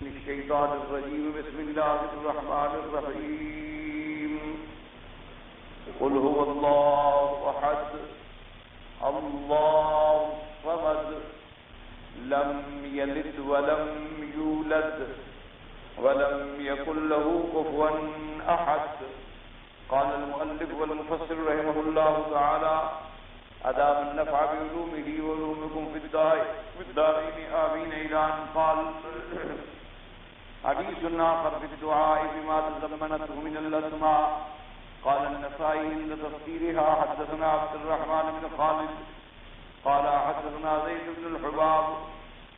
من الشيطان الرجيم. بسم الله الرحمن الرحيم. قل هو الله أحد الله الصمد لم يلد ولم يولد ولم يكن له كفوا أحد. قال المؤلف والمفسر رحمه الله تعالى: أدام النفع بعلومه وعلومكم في الدارين آمين. إلى أن قال: حديث آخر في الدعاء بما تضمنته من الأسماء. قال النسائي عند تفسيرها: حدثنا عبد الرحمن بن خالد قال حدثنا زيد بن الحباب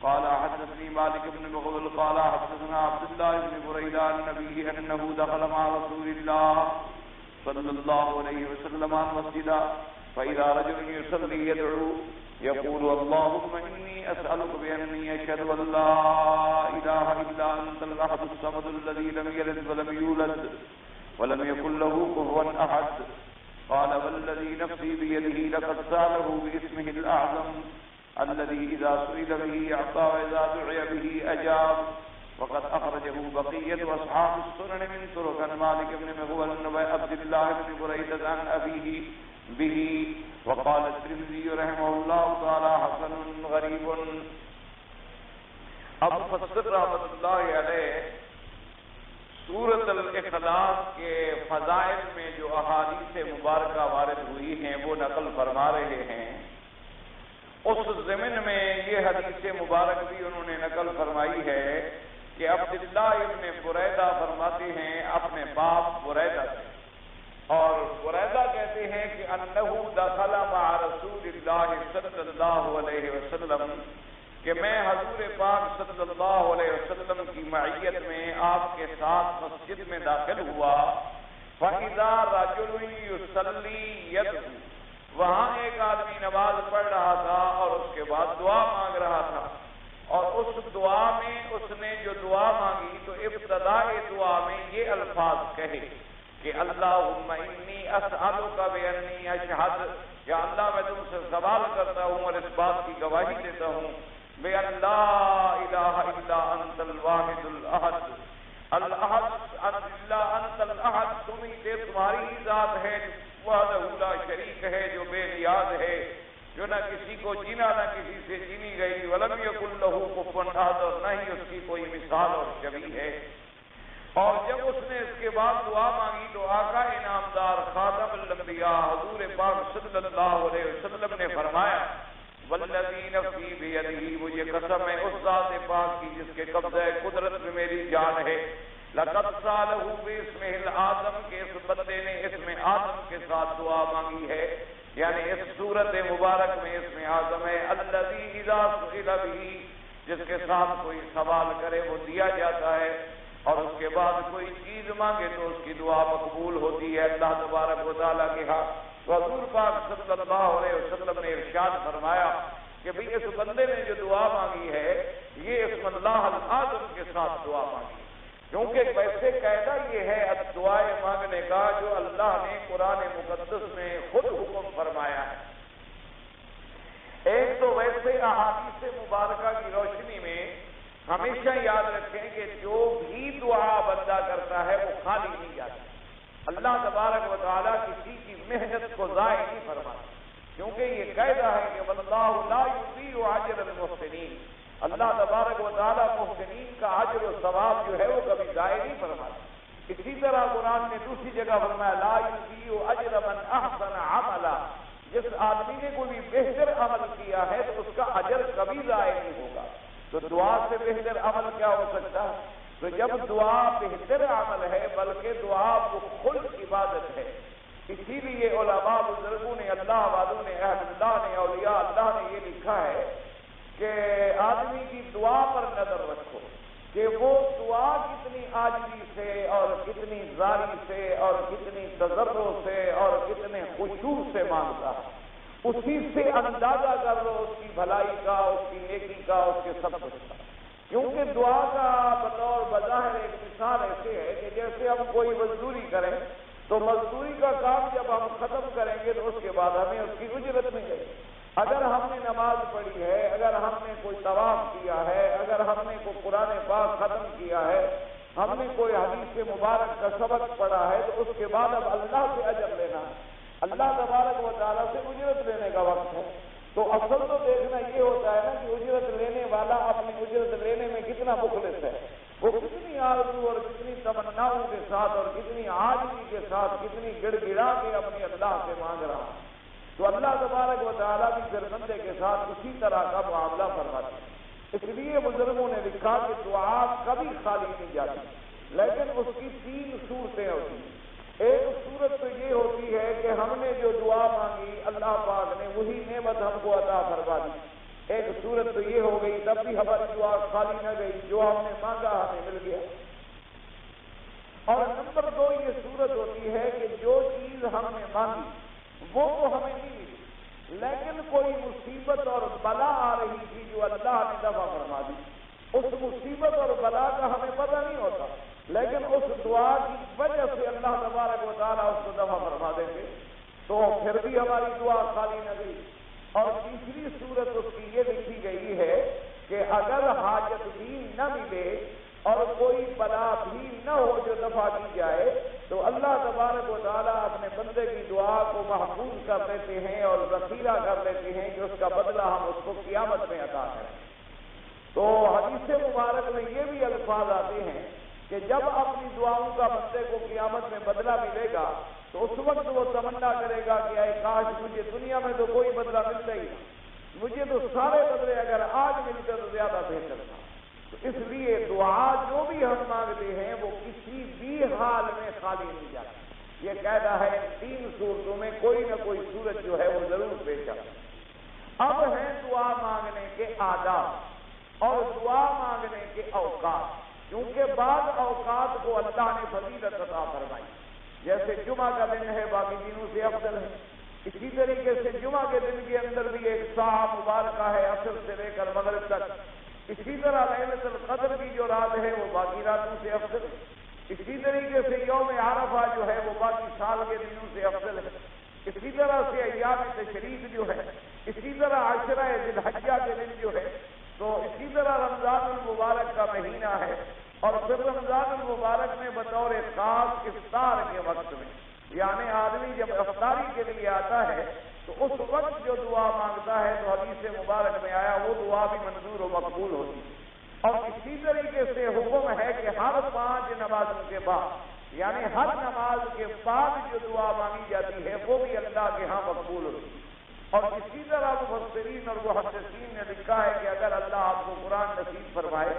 قال حدثني مالك بن مغول قال حدثنا عبد الله بن بريدة عن أبيه أنه دخل مع رسول الله صلى الله عليه وسلم المسجد فإذا رجل يصلي يدعو يقول: اللهم إني أسألك بأني أشهد أن لا إله إلا أنت الأحد الصمد الذي لم يلد ولم يولد ولم يكن له كفوا أحد. قال: والذي نفسي بيده لقد سأله باسمه الأعظم الذي إذا سئل به أعطى وإذا دعي به أجاب. وقد أخرجه بقية وأصحاب السنن من طرق عن مالك بن مغول وعبد الله بن بريدة عن أبيه به. وقال الترمذي رحمه الله تعالى: حسن غریب. اب مفسر رحمۃ اللہ علیہ سورۃ الاخلاص کے فضائل میں جو احادیث مبارکہ وارد ہوئی ہیں وہ نقل فرما رہے ہیں. اس ضمن میں یہ حدیث مبارک بھی انہوں نے نقل فرمائی ہے کہ عبداللہ ابن بریدہ فرماتے ہیں اپنے باپ بریدہ سے، اور بریدہ کہتے ہیں کہ انہو دخل مع رسول اللہ صلی اللہ علیہ وسلم، کہ میں حضور پاک صلی اللہ علیہ وسلم کی معیت میں آپ کے ساتھ مسجد میں داخل ہوا. فَإِذَا رَجُلٌ يُصَلِّي يَدْعُو، وہاں ایک آدمی نماز پڑھ رہا تھا اور اس کے بعد دعا مانگ رہا تھا، اور اس دعا میں اس نے جو دعا مانگی تو ابتداء دعا میں یہ الفاظ کہے کہ اللہم انی اسألک بانی اشہد، یا اللہ میں تم سے سوال کرتا ہوں اور اس بات کی گواہی دیتا ہوں بان لا الہ الا انت الواحد الاحد الاحد الا انت الاحد، تمہاری ہی ذات ہے وحدہ لا شریک ہے، جو بے نیاز ہے، جو نہ کسی کو جینا نہ کسی سے جینی گئی. ولم یکن لہ کفوا احد، اور نہ ہی اس کی کوئی مثال اور شبیہ ہے. اور جب اس نے اس کے بعد دعا مانگی تو آقا انعامدار خاتم الانبیاء حضور پاک صلی اللہ علیہ وسلم نے فرمایا: والذی نفسی بیدہ، مجھے قسم ہے اس ذات پاک کی جس کے قبضہ قدرت میں میری جان ہے، لقد سالہ باسمہ العظم، کہ اس بندے نے اسم آدم کے ساتھ دعا مانگی ہے، یعنی اس صورت مبارک میں اسم اعظم ہے. الذی اذا سئل بہ، جس کے ساتھ کوئی سوال کرے وہ دیا جاتا ہے، اور اس کے بعد کوئی چیز مانگے تو اس کی دعا مقبول ہوتی ہے اللہ تبارک و تعالیٰ کے ہاں. تو حضور پاک صلی اللہ علیہ وسلم نے ارشاد فرمایا کہ بھئی اس بندے نے جو دعا مانگی ہے یہ اسم اللہ العظم کے ساتھ دعا مانگی، کیونکہ ویسے قاعدہ یہ ہے دعائیں مانگنے کا جو اللہ نے قرآن مقدس میں خود حکم فرمایا ہے. ایک تو ویسے احادیث مبارکہ کی روشنی میں ہمیشہ یاد رکھیں کہ جو بھی دعا بندہ کرتا ہے وہ خالی نہیں جاتا. اللہ تبارک و تعالیٰ کسی کی محنت کو ضائع نہیں فرماتا، کیونکہ یہ قاعدہ ہے کہ واللہ لا یضیع اجر المحسنین، اللہ تبارک و تعالیٰ محسنین کا اجر و ثواب جو ہے وہ کبھی ضائع نہیں فرماتا. اسی طرح قرآن نے دوسری جگہ فرمایا لا یضیع اجر من احسن عملا، جس آدمی نے کوئی بہتر عمل کیا ہے تو اس کا اجر کبھی ضائع نہیں ہوگا. تو دعا سے بہتر عمل کیا ہو سکتا ہے؟ تو جب دعا بہتر عمل ہے بلکہ دعا خلق عبادت ہے، اسی لیے علماء بزرگوں نے، اللہ والوں نے، اہل اللہ نے، اولیاء اللہ نے یہ لکھا ہے کہ آدمی کی دعا پر نظر رکھو کہ وہ دعا کتنی عاجزی سے اور کتنی زاری سے اور کتنی تضرع سے اور کتنے خشوع سے مانگتا ہے، اسی سے اندازہ کر لو اس کی بھلائی کا، اس کی نیکی کا، اس کے سب کچھ کا. کیونکہ دعا کا بطور بظاہر ایک مثال ایسے ہے کہ جیسے ہم کوئی مزدوری کریں تو مزدوری کا کام جب ہم ختم کریں گے تو اس کے بعد ہمیں اس کی اجرت ملے گی. اگر ہم نے نماز پڑھی ہے، اگر ہم نے کوئی طواف کیا ہے، اگر ہم نے کوئی قرآن پاک ختم کیا ہے، ہم نے کوئی حدیث مبارک کا سبق پڑھا ہے، تو اس کے بعد اب اللہ سے اجر لینا ہے، اللہ تبارک و تعالیٰ سے اجرت لینے کا وقت ہے۔ تو اصل تو دیکھنا یہ ہوتا ہے نا کہ اجرت لینے والا اپنی اجرت لینے میں کتنا مخلص ہے، وہ کتنی آرزو اور کتنی تمناؤں کے ساتھ اور کتنی عاجزی کے ساتھ، کتنی گڑ گڑا کے اپنی اللہ سے مانگ رہا ہے۔ تو اللہ تبارک و تعالیٰ بھی پھر بندے کے ساتھ اسی طرح کا معاملہ فرماتے ہیں۔ اس لیے بزرگوں نے لکھا کہ دعا کبھی خالی نہیں جاتی، لیکن اس کی 3 صورتیں ہوتی ہیں۔ ایک صورت تو یہ ہوتی ہے کہ ہم نے جو دعا مانگی اللہ پاک نے وہی نعمت ہم کو عطا فرما دی۔ ایک صورت تو یہ ہو گئی، تب بھی ہماری دعا خالی نہ گئی، جو ہم نے مانگا ہمیں مل گیا۔ اور نمبر 2 یہ صورت ہوتی ہے کہ جو چیز ہم نے مانگی وہ تو ہمیں نہیں ملی، لیکن کوئی مصیبت اور بلا آ رہی تھی جو اللہ نے دفع فرما دی۔ اس مصیبت اور بلا کا ہمیں پتہ نہیں ہوتا، لیکن اس دعا کی وجہ سے اللہ تبارک و تعالیٰ اس کو دفع فرما دیں گے، تو پھر بھی ہماری دعا خالی نہ گئی۔ اور تیسری صورت اس کی یہ لکھی گئی ہے کہ اگر حاجت بھی نہ ملے اور کوئی بلا بھی نہ ہو جو دفع کی جائے، تو اللہ تبارک و تعالیٰ اپنے بندے کی دعا کو محفوظ کر لیتے ہیں اور ذخیرہ کر لیتے ہیں کہ اس کا بدلہ ہم اس کو قیامت میں عطا کریں۔ تو حدیث مبارک میں یہ بھی الفاظ آتے ہیں کہ جب اپنی دعاؤں کا بندے کو قیامت میں بدلہ ملے گا تو اس وقت وہ تمنا کرے گا کہ اے کاش مجھے دنیا میں تو کوئی بدلہ ملتا ہی نہیں، مجھے تو سارے بدلے اگر آج ملتے تو زیادہ بہتر تھا۔ تو اس لیے دعا جو بھی ہم مانگتے ہیں وہ کسی بھی حال میں خالی نہیں جاتی۔ یہ قاعدہ ہے، 3 صورتوں میں کوئی نہ کوئی صورت جو ہے وہ ضرور پیش آتی۔ اب ہے دعا مانگنے کے آداب اور دعا مانگنے کے اوقات، کیونکہ بعض اوقات کو اللہ نے فضیلت عطا فرمائی، جیسے جمعہ کا دن ہے باقی دنوں سے افضل ہے، اسی طریقے سے جمعہ کے دن کے اندر بھی ایک ساعت مبارکہ ہے عصر سے لے کر مغرب تک، اسی طرح لیلۃ القدر کی جو رات ہے وہ باقی راتوں سے افضل ہے، اسی طریقے سے یوم عرفہ جو ہے وہ باقی سال کے دنوں سے افضل ہے، اسی طرح سے ایام تشریق جو ہے، اسی طرح عشرہ ذی الحجہ کے دن جو ہے، تو اسی طرح رمضان المبارک کا مہینہ ہے، اور پھر رمضان المبارک میں بطور خاص افطار کے وقت میں، یعنی آدمی جب افطاری کے لیے آتا ہے تو اس وقت جو دعا مانگتا ہے تو حدیث مبارک میں آیا وہ دعا بھی منظور و مقبول ہوتی ہے۔ اور اسی طریقے سے حکم ہے کہ ہر 5 نمازوں کے بعد، یعنی ہر نماز کے بعد جو دعا مانگی جاتی ہے وہ بھی اللہ کے ہاں مقبول ہوتی ہے۔ اور اسی طرح مفسرین اور محدثین نے لکھا ہے کہ اگر اللہ آپ کو قرآن نصیب فرمائے،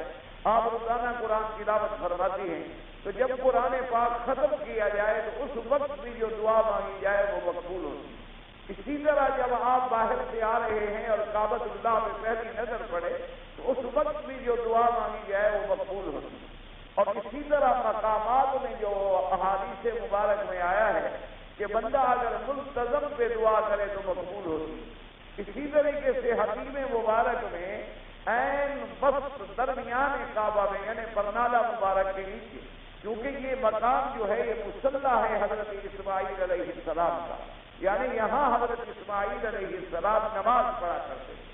آپ روزانہ قرآن کی تلاوت فرماتے ہیں، تو جب قرآن پاک ختم کیا جائے تو اس وقت بھی جو دعا مانگی جائے وہ مقبول ہوتی ہے۔ اسی طرح جب آپ باہر سے آ رہے ہیں اور کعبۃ اللہ پہ پہلی نظر پڑے تو اس وقت بھی جو دعا مانگی جائے وہ مقبول ہوتی ہے۔ اور اسی طرح مقامات میں جو احادیث مبارک میں آیا ہے کہ بندہ اگر منتظم پہ دعا کرے تو مقبول ہوتی ہے۔ اسی طریقے سے حدیث مبارک میں عین وسط درمیان کعبہ میں، یعنی پرنالہ مبارک کے نیچے، کیونکہ یہ مقام جو ہے یہ مصلی ہے حضرت اسماعیل علیہ السلام کا، یعنی یہاں حضرت اسماعیل علیہ السلام نماز پڑھا کرتے ہیں۔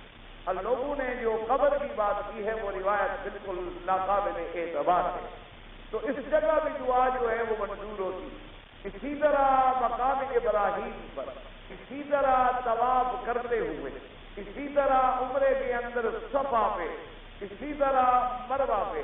اور لوگوں نے جو قبر کی بات کی ہے وہ روایت بالکل ناقابل اعتبار ہے، تو اس جگہ بھی دعا جو ہے وہ منظور ہوتی ہے۔ اسی طرح مقام ابراہیم پر، اسی طرح طواف کرتے ہوئے، اسی طرح عمرے کے اندر صفا پہ، اسی طرح مروہ پہ،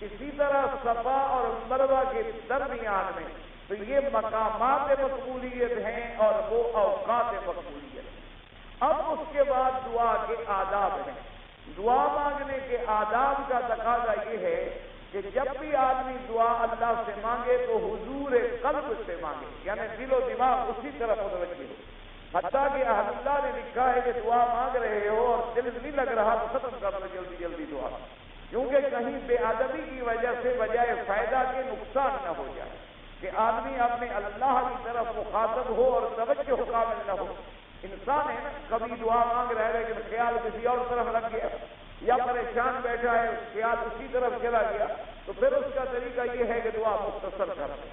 اسی طرح صفا اور مروہ کے درمیان میں، تو یہ مقامات مقبولیت ہیں اور وہ اوقات مقبولیت۔ اب اس کے بعد دعا کے آداب ہیں۔ دعا مانگنے کے آداب کا تقاضا یہ ہے کہ جب بھی آدمی دعا اللہ سے مانگے تو حضور قلب سے مانگے، یعنی دل و دماغ اسی طرف متوجہ ہو۔ حتیٰ کہ احمد اللہ نے لکھا ہے کہ دعا مانگ رہے ہو اور دل نہیں لگ رہا تو ختم کر دو جلدی جلدی دعا، کیونکہ کہیں بے ادبی کی وجہ سے بجائے فائدہ کے نقصان نہ ہو جائے، کہ آدمی اپنے اللہ کی طرف مخاطب ہو اور توجہ کامل نہ ہو۔ انسان ہے نا، کبھی دعا مانگ رہا ہے لیکن خیال کسی اور طرف لگ گیا، یا پریشان بیٹھا ہے خیال اسی طرف چلا گیا، تو پھر اس کا طریقہ یہ ہے کہ دعا مختصر کر دے۔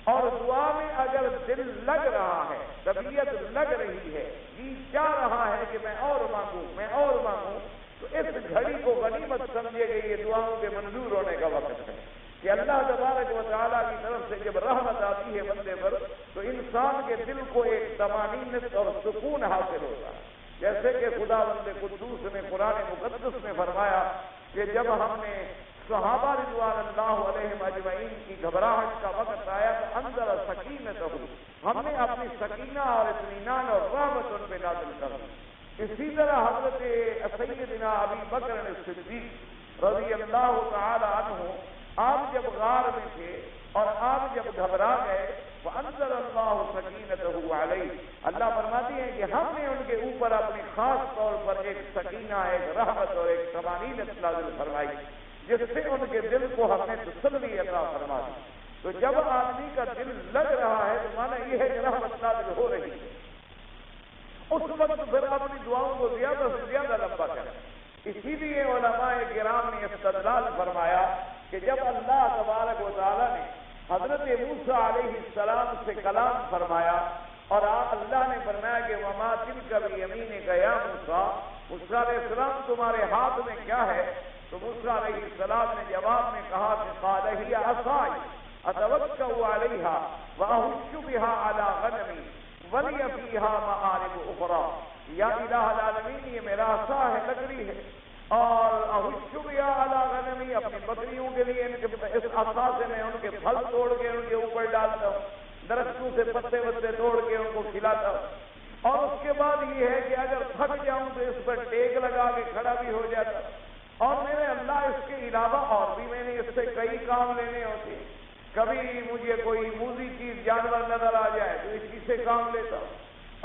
اور دعا میں اگر دل لگ رہا ہے، طبیعت لگ رہی ہے، جی چاہ رہا ہے کہ میں اور مانگوں، تو اس گھڑی کو غنیمت سمجھے گا، یہ دعاؤں کے منظور ہونے کا وقت ہے کہ اللہ تبارک و تعالیٰ کی طرف سے جب رحمت آتی ہے بندے پر تو انسان کے دل کو ایک طمانینت اور سکون حاصل ہوتا ہے. جیسے کہ خداوند قدوس نے قرآن مقدس میں فرمایا کہ جب ہم نے صحابہ رضوان اللہ علیہم اجمعین کی گھبراہٹ کا وقت آیا تو اندر سکینت ہم نے اپنی سکینہ اور اطمینان اور رحمت ان پہ نازل کر دی. اسی طرح حضرت سیدنا ابی بکر صدیق رضی اللہ تعالی عنہ آپ جب غار میں تھے اور آپ جب گھبرا گئے وَأَنزَلَ اللَّهُ سَكِينَتَهُ عَلَيْهِ، اللہ فرماتی ہیں کہ ہم نے ان کے اوپر اپنی خاص طور پر ایک سکینہ، ایک رحمت اور ایک طمانینت نازل فرمائی جس سے ان کے دل کو ہم نے تسلی عطا فرما دی. تو جب آدمی کا دل لگ رہا ہے تو مانا یہ ہے کہ رحمت نازل ہو رہی ہے، اس وقت پھر اپنی دعاؤں کو زیادہ سے زیادہ لمبا کریں. اسی لیے علماء کرام نے استدلال فرمایا کہ جب اللہ تبارک و تعالیٰ نے حضرت موسیٰ علیہ السلام سے کلام فرمایا اور اللہ نے فرمایا کہ وما تلک بیمینک یا موسیٰ، موسیٰ علیہ السلام تمہارے ہاتھ میں کیا ہے؟ تو موسیٰ علیہ السلام نے جواب میں کہا کہ قال ہی عصائی اتوکأ علیہا واہش بہا علی غنمی ولی فیہا مآرب اخری. یا الہ العالمین، یہ میرا عصا ہے، لکڑی ہے، اور اہش بہا علی غنمی، اپنی بکریوں کے لیے اس عصا سے میں ان کے پھل توڑ کے ان کے اوپر ڈالتا ہوں، درختوں سے پتے وتے توڑ کے ان کو کھلاتا ہوں، اور اس کے بعد یہ ہے کہ اگر تھک جاؤں تو اس پر ٹیک لگا کے کھڑا بھی ہو جاتا. اور میرے اللہ اس کے علاوہ اور بھی میں نے اس سے کئی کام لینے ہوتے. کبھی مجھے کوئی موزی چیز جانور نظر آ جائے تو اسی سے کام لیتا ہوں،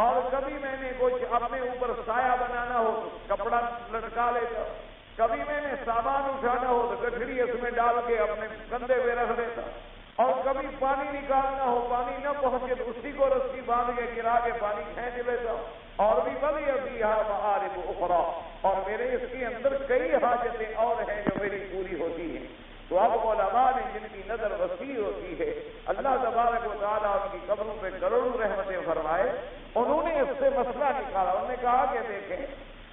اور کبھی میں نے کچھ اپنے اوپر سایہ بنانا ہو تو کپڑا لٹکا لیتا ہوں، کبھی میں نے سامان اٹھانا ہو تو گٹھڑی اس میں ڈال کے اپنے کندھے پہ رکھ دیتا ہوں، اور کبھی پانی نکالنا ہو، پانی نہ پہنچے تو اسی کو رسی باندھ کے گرا کے پانی کھینچ لیتا ہوں. اور بھی بڑی ابھی مآرب اخری، اور میرے اس کے اندر کئی حاجتیں اور ہیں جو میری پوری ہوتی ہیں. تو اب علماء نے جن کی نظر وسیع ہوتی ہے، اللہ تبارک و تعالیٰ ان کی قبروں پہ کروڑوں رحمتیں فرمائے، انہوں نے اس سے مسئلہ نکالا. انہوں نے کہا کہ دیکھیں،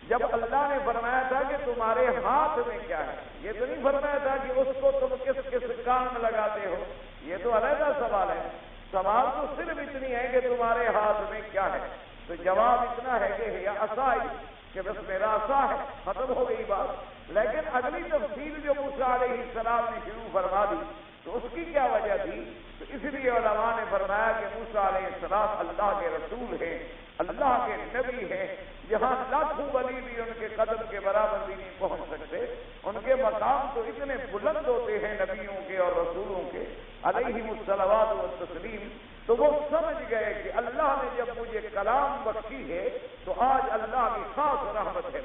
جب اللہ نے فرمایا تھا کہ تمہارے ہاتھ میں کیا ہے، یہ تو نہیں فرمایا تھا کہ اس کو تم کس کس کام میں لگاتے ہو. یہ تو علیحدہ سوال ہے. سوال تو صرف اتنی ہے کہ تمہارے ہاتھ میں کیا ہے. تو جواب اتنا ہے کہ یا عصائی، کہ بس میرا عصا ہے، ختم ہو گئی بات. لیکن اگلی تفصیل جو موسیٰ علیہ السلام نے شروع فرما دی تو اس کی کیا وجہ تھی؟ تو اس لیے علماء نے فرمایا کہ موسیٰ علیہ السلام اللہ کے رسول ہیں، اللہ کے نبی ہیں، جہاں لاکھوں ولی بھی ان کے قدم کے برابر بھی نہیں پہنچ سکتے. ان کے مقام تو اتنے بلند ہوتے ہیں نبیوں کے اور رسولوں کے علیہم الصلوات والتسلیم. تو وہ سمجھ گئے کہ اللہ نے جب مجھے کلام بخشی ہے تو آج اللہ کی خاص رحمت ہے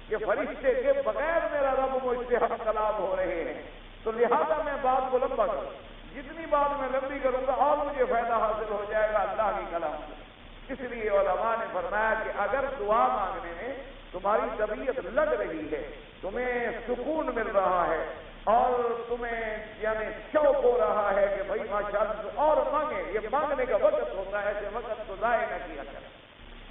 کہ فرشتے کے بغیر میرا رب مجھ سے ہم کلام ہو رہے ہیں. تو لہذا میں بات کو لمبا کروں، جتنی بات میں لمبی کروں گا اور مجھے فائدہ حاصل ہو جائے گا اللہ کی کلام سے. اس لیے علماء نے فرمایا کہ اگر دعا مانگنے میں تمہاری طبیعت لگ رہی ہے، تمہیں سکون مل رہا ہے اور تمہیں یعنی شوق ہو رہا ہے کہ بھائی ماشاءاللہ اور مانگے، یہ مانگنے کا وقت ہوتا ہے، ایسے وقت کو ضائع نہ کیا جائے.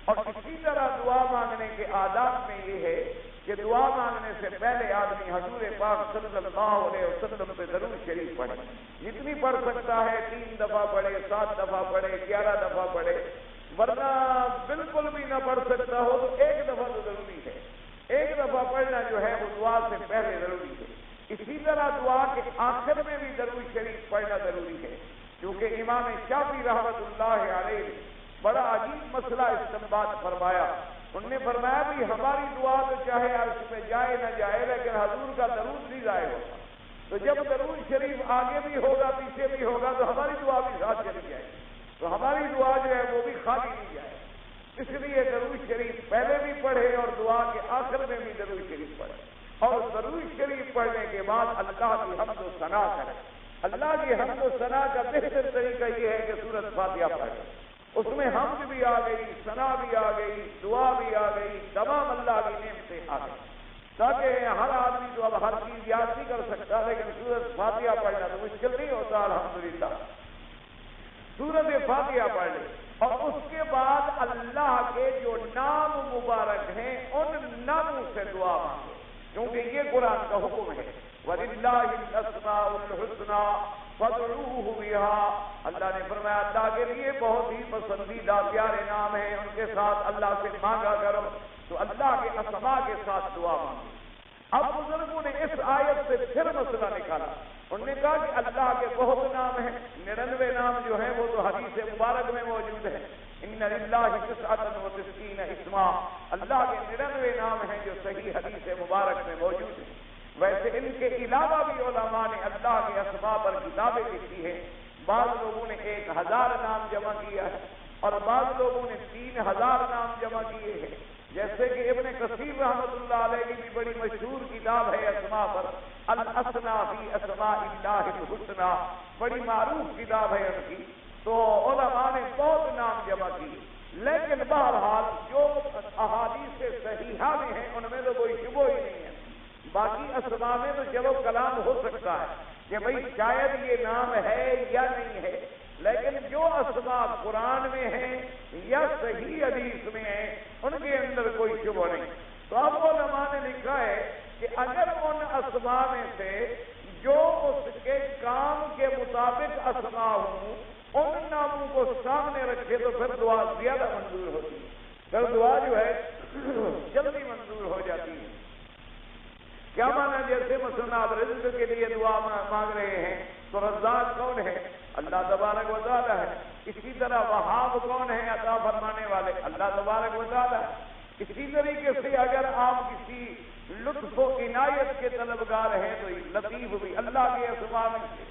اور اسی طرح دعا مانگنے کے آداب میں یہ ہے کہ دعا مانگنے سے پہلے آدمی حضور پاک صلی اللہ علیہ وسلم پہ درود شریف پڑھے. جتنی پڑھ سکتا ہے 3 دفعہ پڑھے، 7 دفعہ پڑھے، 11 دفعہ پڑھے، ورنہ بالکل بھی نہ پڑھ سکتا ہو تو 1 دفعہ تو ضروری ہے. 1 دفعہ پڑھنا جو ہے وہ دعا سے پہلے ضروری ہے. اسی طرح دعا کے آخر میں بھی درود شریف پڑھنا ضروری ہے، کیونکہ امام شافعی رحمۃ اللہ علیہ بڑا عجیب مسئلہ استنباط فرمایا. انہوں نے فرمایا بھی ہماری دعا تو چاہے عرش پہ جائے نہ جائے لیکن حضور کا درود نہیں ضائع ہوگا. تو جب درود شریف آگے بھی ہوگا پیچھے بھی ہوگا تو ہماری دعا بھی ساتھ چلی جائے، تو ہماری دعا جو ہے وہ بھی خالی نہیں جائے. اس لیے درود شریف پہلے بھی پڑھے اور دعا کے آخر میں بھی درود شریف پڑھے، اور درود شریف پڑھنے کے بعد اللہ کی حمد و ثنا کرے. اللہ کی حمد و ثنا کا بہتر طریقہ یہ ہے کہ سورۃ فاتحہ پڑھے. اس میں حمد بھی آ گئی، ثنا بھی آ گئی، دعا بھی آ گئی، تمام اللہ کی نعمتیں آ گئی. تاکہ ہر آدمی تو اب ہر چیز یاد نہیں کر سکتا، لیکن سورۃ فاتحہ پڑھنا تو مشکل نہیں ہوتا الحمدللہ. سورۃ فاتحہ پڑھ لے اور اس کے بعد اللہ کے جو نام مبارک ہیں ان ناموں سے دعا مانگو، کیونکہ یہ قرآن کا حکم ہے، وَلِلَّهِ الْأَسْمَاءُ الْحُسْنَى فَادْعُوهُ بِهَا۔ اللہ نے فرمایا اللہ کے لیے بہت ہی پسندیدہ پیارے نام ہیں، ان کے ساتھ اللہ سے مانگا کرو، تو اللہ کے اسماء کے ساتھ دعا مانگو۔ اب بزرگوں نے اس آیت سے پھر مسئلہ نکالا، انہوں نے کہا کہ اللہ کے بہت نام ہیں، 99 نام جو ہیں وہ تو حدیث مبارک میں موجود ہیں، ان للہ 99 اسما، اللہ کے 99 نام ہیں جو صحیح حدیث مبارک میں موجود ہیں۔ ویسے ان کے علاوہ بھی علماء نے اللہ کے اسماء پر کتابیں لکھی ہیں، بعض لوگوں نے 1000 نام جمع کیا ہے اور بعض لوگوں نے 3000 نام جمع کیے ہیں، جیسے کہ ابن کثیر رحمۃ اللہ علیہ کی بھی بڑی مشہور کتاب ہے اسماء پر، الاسنا فی اسماء اللہ الحسنی، بڑی معروف کتاب ہے ان کی، تو علماء نے بہت نام جمع کیے، لیکن بہرحال جو احادیث صحیحہ میں ہیں ان میں تو کوئی شبہ ہی نہیں ہے۔ باقی اسماء میں تو چلو کلام ہو سکتا ہے کہ بھئی شاید یہ نام ہے یا نہیں ہے، لیکن جو اسماء قرآن میں ہیں یا صحیح حدیث میں ہیں ان کے اندر کوئی شبہ نہیں۔ تو اب علماء نے لکھا ہے کہ اگر ان اسماء میں سے جو اس کے کام کے مطابق اسماء ہوں ان ناموں کو سامنے رکھے تو پھر دعا زیادہ منظور ہوتی ہے، پھر دعا جو ہے جلدی منظور ہو جاتی ہے۔ کیا مانا؟ جیسے مثلا آپ رزق کے لیے دعا مانگ رہے ہیں تو رزاق کون ہے؟ اللہ تبارک و تعالی ہے۔ اسی طرح وہاب کون ہے؟ عطا فرمانے والے اللہ تبارک و تعالی ہے۔ اسی طریقے سے اگر آپ کسی لطف و عنایت کے طلبگار ہیں تو لطیف بھی اللہ کے اسماء میں سے۔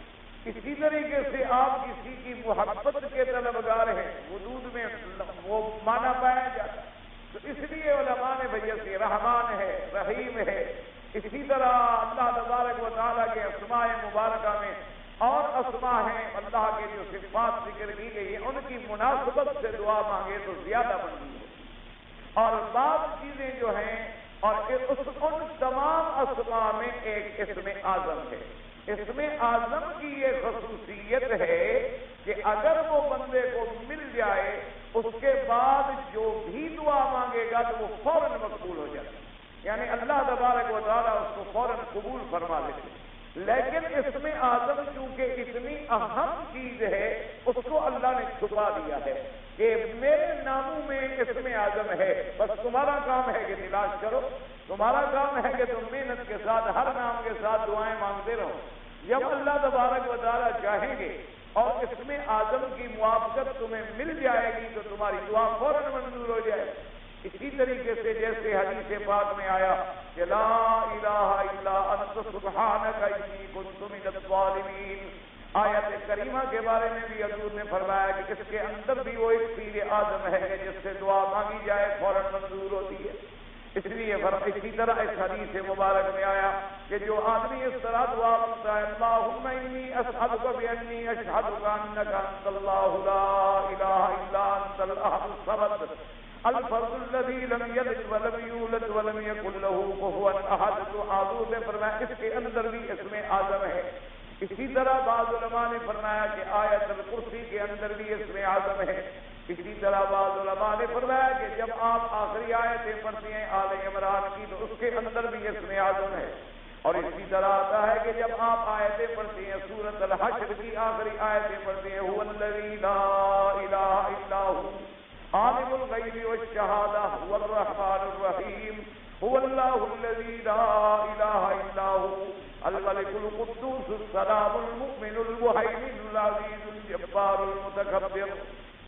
اسی طریقے سے آپ کسی کی محبت کے طلبگار ہیں، وجود میں وہ مانا پایا جاتا ہے، تو اس لیے علماء نے بھیا سے رحمان ہے، رحیم ہے۔ اسی طرح اللہ تبارک و تعالیٰ کے اسماء مبارکہ میں اور اسماء ہیں اللہ کے جو صفات ذکر کی گئی ہیں ان کی مناسبت سے دعا مانگے تو زیادہ منظور ہے۔ اور بعض چیزیں جو ہیں اور ان تمام اسماء میں ایک اسم اعظم ہے۔ اسم اعظم کی یہ خصوصیت ہے کہ اگر وہ بندے کو مل جائے اس کے بعد جو بھی دعا مانگے گا تو وہ فوراً مقبول ہو جائے، یعنی اللہ تبارک و تعالیٰ اس کو فوراً قبول فرما لیتے۔ لیکن اسم اعظم چونکہ اتنی اہم چیز ہے اس کو اللہ نے چھپا دیا ہے کہ میرے ناموں میں اسم اعظم ہے، بس تمہارا کام ہے کہ تلاش کرو، تمہارا کام ہے کہ تم محنت کے ساتھ ہر نام کے ساتھ دعائیں مانگتے رہو۔ جب اللہ تبارک و تعالیٰ چاہیں گے اور اسم اعظم کی موافقت تمہیں مل جائے گی تو تمہاری دعا فوراً منظور ہو جائے۔ اسی طریقے سے جیسے حدیث پاک میں آیا کہ لا الہ الا انت سبحانک انی کنت من الظالمین، آیت کریمہ کے بارے میں بھی حضور نے فرمایا کہ اس کے اندر بھی وہ ایک چیز اعظم ہے کہ جس سے دعا مانگی جائے فوراً منظور ہوتی ہے۔ اس لیے اسی طرح اس حدیث مبارک میں آیا کہ جو آدمی اس طرح دعا مانگتا ہے اللہم انی اسألک بانی اشہدک انک انت اللہ لا الہ الا انت الاحد الصمد الفرد الذی لم یلد ولم یولد ولم یکن له کفوا احد، تو حضور نے فرمایا اس کے اندر بھی اسم اعظم ہے۔ اسی طرح بعض علماء نے فرمایا کہ آیت الکرسی کے اندر بھی اسم اعظم ہے۔ اسی طرح بعض علماء نے فرمایا کہ جب آپ آخری آیتیں پڑھتی ہیں آل عمران کی تو اس کے اندر بھی اسم اعظم ہے۔ اور اسی طرح آتا ہے کہ جب آپ آیتیں پڑھتی ہیں سورۃ الحشر کی آخری آیتیں پڑھتی ہیں هو الذی لا الہ الا هو عالم الغیب والشہادہ هو الرحمن الرحیم هو اللہ الذی لا الہ الا هو الملک القدوس السلام المؤمن المہیمن العزیز الجبار المتکبر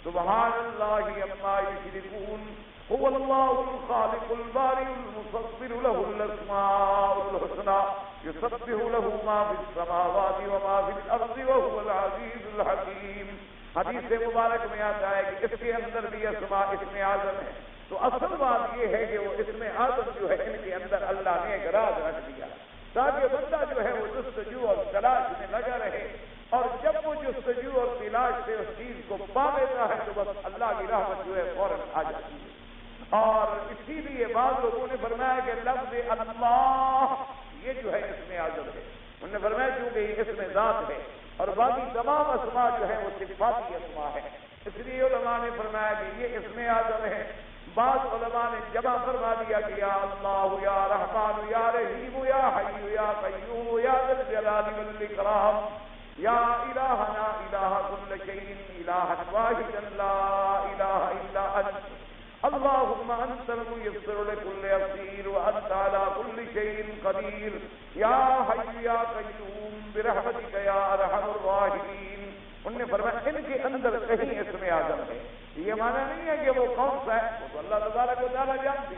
سبحان اللہ عما یشرکون هو اللہ الخالق البارئ المصور له الاسماء الحسنى یسبح له ما فی السماوات وما فی الارض وهو العزیز الحکیم۔ حدیث مبارک میں آتا ہے کہ اس کے اندر بھی اسماء اسم اعظم ہے۔ تو اصل بات یہ ہے کہ وہ اسم اعظم جو ہے ان کے اندر اللہ نے ایک راز رکھ دیا تاکہ بندہ جو ہے وہ جستجو اور تلاش میں لگا رہے، اور جب وہ جستجو اور تلاش سے اس چیز کو پا لیتا ہے تو بس اللہ کی رحمت جو ہے فوراً آ جاتی ہے۔ اور اسی لیے بعض لوگوں نے فرمایا کہ لفظ اللہ یہ جو ہے اسم اعظم ہے، انہوں نے فرمایا کیونکہ یہ اسم ذات ہے اور باقی تمام اسماء جو ہے وہ صفاتی اسماء ہے. اس لیے علماء نے فرمایا کہ یہ اسم اعظم ہے. بعض علماء نے جمع فرما دیا کہ یا اللہ یا رحمان یا رحیم یا حی یا قیوم یا ذا الجلال والاکرام یا الہنا الہ کل شیء الہا واحدا لا الہ الا انت اللهم انت الميسر لكل عسير وانت على كل شيء قدير یا حی یا قیوم برحمتک یا ارحم الراحمین. انہوں نے فرمایا ان کے اندر کہیں اسم اعظم ہے. یہ معنی نہیں ہے کہ وہ کون سا ہے، وہ تو اللہ تبارک و تعالیٰ جانتے.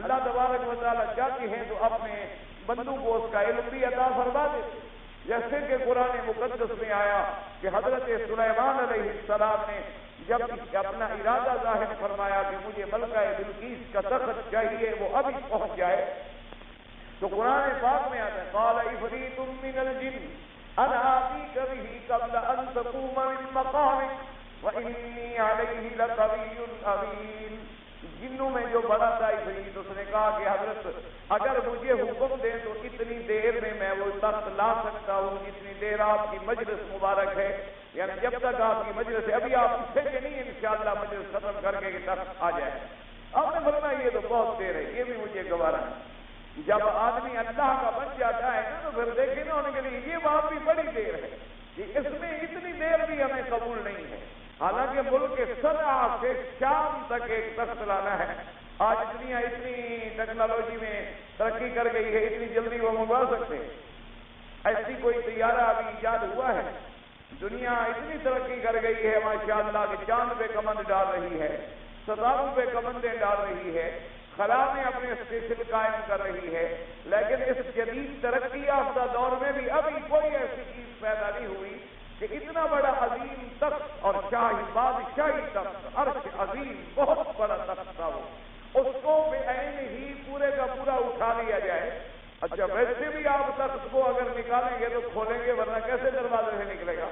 اللہ تبارک و تعالیٰ چاہتے ہیں تو اپنے بندوں کو اس کا علم بھی عطا فرما دیتے. جیسے کہ قرآن مقدس میں آیا کہ حضرت سلیمان علیہ السلام نے جب اپنا ارادہ ظاہر فرمایا کہ مجھے ملکہ بلقیس کا تخت چاہیے، وہ ابھی پہنچ جائے، تو قرآن پاک میں آتا ہے قال عفریت من الجن انا آتیک بہ قبل ان تقوم من مقامک وانی علیہ لقوی امین. جنوں میں جو بڑا تھا عفریت، اس نے کہا کہ حضرت اگر مجھے حکم دیں تو اتنی دیر میں میں وہ تخت لا سکتا ہوں جتنی دیر آپ کی مجلس مبارک ہے، یعنی جب تک آپ کی مجلس ہے. ابھی آپ اٹھیں گے نہیں انشاءاللہ مجلس ختم کر کے تخت آ جائے. آپ نے فرمایا یہ تو بہت دیر ہے، یہ بھی مجھے گوارا ہے. جب آدمی اللہ کا بن جاتا ہے نا تو پھر دیکھیں نا ان کے لیے یہ بات بھی بڑی دیر ہے کہ اس میں اتنی دیر بھی ہمیں قبول نہیں ہے. حالانکہ ملک کے صنعا سے شام تک ایک تخت لانا ہے. آج دنیا اتنی ٹیکنالوجی میں ترقی کر گئی ہے، اتنی جلدی وہ منگوا سکتے ہیں. ایسی کوئی طیارہ ابھی ایجاد ہوا ہے؟ دنیا اتنی ترقی کر گئی ہے ماشاءاللہ کہ چاند پہ کمند ڈال رہی ہے، ستاروں پہ کمندیں ڈال رہی ہے، خلا میں اپنے اسٹیشن قائم کر رہی ہے. لیکن اس جدید ترقی یافتہ دور میں بھی ابھی کوئی ایسی چیز پیدا نہیں ہوئی کہ اتنا بڑا عظیم تخت اور شاہی بادشاہی تخت، عرش عظیم بہت بڑا تخت تھا، وہ اس کو بے عین ہی پورے کا پورا اٹھا لیا جائے. اچھا ویسے بھی آپ تخت کو اگر نکالیں گے تو کھولیں گے، ورنہ کیسے دروازے سے نکلے گا؟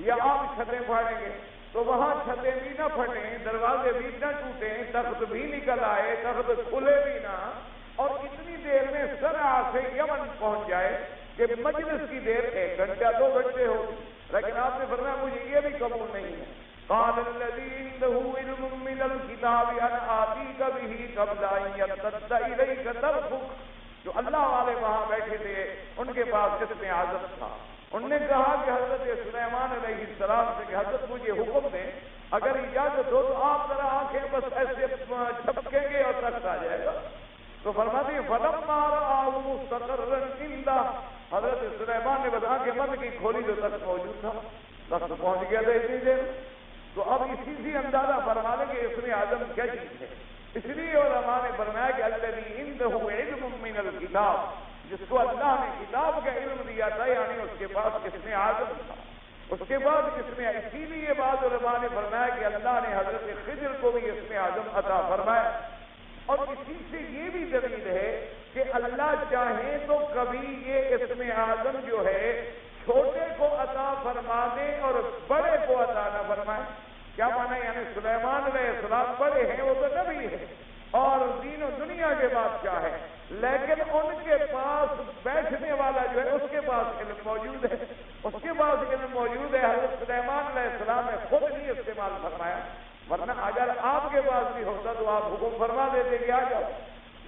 یا آپ چھتیں پھاڑیں گے تو وہاں چھتیں بھی نہ پھٹیں، دروازے بھی نہ ٹوٹیں، تخت بھی نکل آئے، تخت کھلے بھی نہ، اور اتنی دیر میں صنعا سے یمن پہنچ جائے کہ مجلس کی دیر 1 گھنٹہ 2 گھنٹے ہوگی. لیکن آپ نے فرمایا مجھے یہ بھی قبول نہیں ہے. قال الذی عنده علم من الکتاب انا آتیک بہ قبل ان یرتد الیک طرفک. جو اللہ والے وہاں بیٹھے تھے ان کے پاس اسم اعظم تھا. انہوں نے کہا کہ حضرت سلیمان علیہ السلام سے کہ حضرت مجھے حکم دیں، اگر اجازت ہو تو آپ ذرا آنکھیں بس ایسے چھپکیں گے اور تخت آ جائے گا. تو فرماتے ہیں فلما رآہ مستقرا عنده، حضرت سلیمان نے بس آنکھیں بند کی، کھولی تو تخت موجود تھا، تخت پہنچ گیا تھا اتنی دیر. تو اب اسی سے اندازہ فرما لیں کہ اسم اعظم کیا چیز ہے. اس لیے علماء نے فرمایا کہ الذی عنده علم من الکتاب، جس کو اللہ نے کتاب کا علم دیا تھا، یعنی اس کے پاس اسم اعظم تھا. اس کے بعد اسی لیے بعض علماء نے فرمایا کہ اللہ نے حضرت خضر کو بھی اسم اعظم عطا فرمایا. اور اسی سے یہ بھی دلیل ہے کہ اللہ چاہے تو کبھی یہ اسم اعظم جو ہے چھوٹے کو عطا فرما دے اور بڑے کو عطا نہ فرمائے. کیا مانا؟ یعنی سلیمان علیہ السلام بڑے ہیں، وہ تو نبی ہے اور دین و دنیا کے بادشاہ ہے، لیکن ان کے پاس بیٹھنے والا جو ہے اس کے پاس علم موجود ہے، اس کے پاس علم موجود ہے. حضرت سلیمان علیہ السلام نے خود نہیں استعمال فرمایا، ورنہ اگر آپ کے پاس بھی ہوتا تو آپ حکم فرما دیتے کہ آ جاؤ.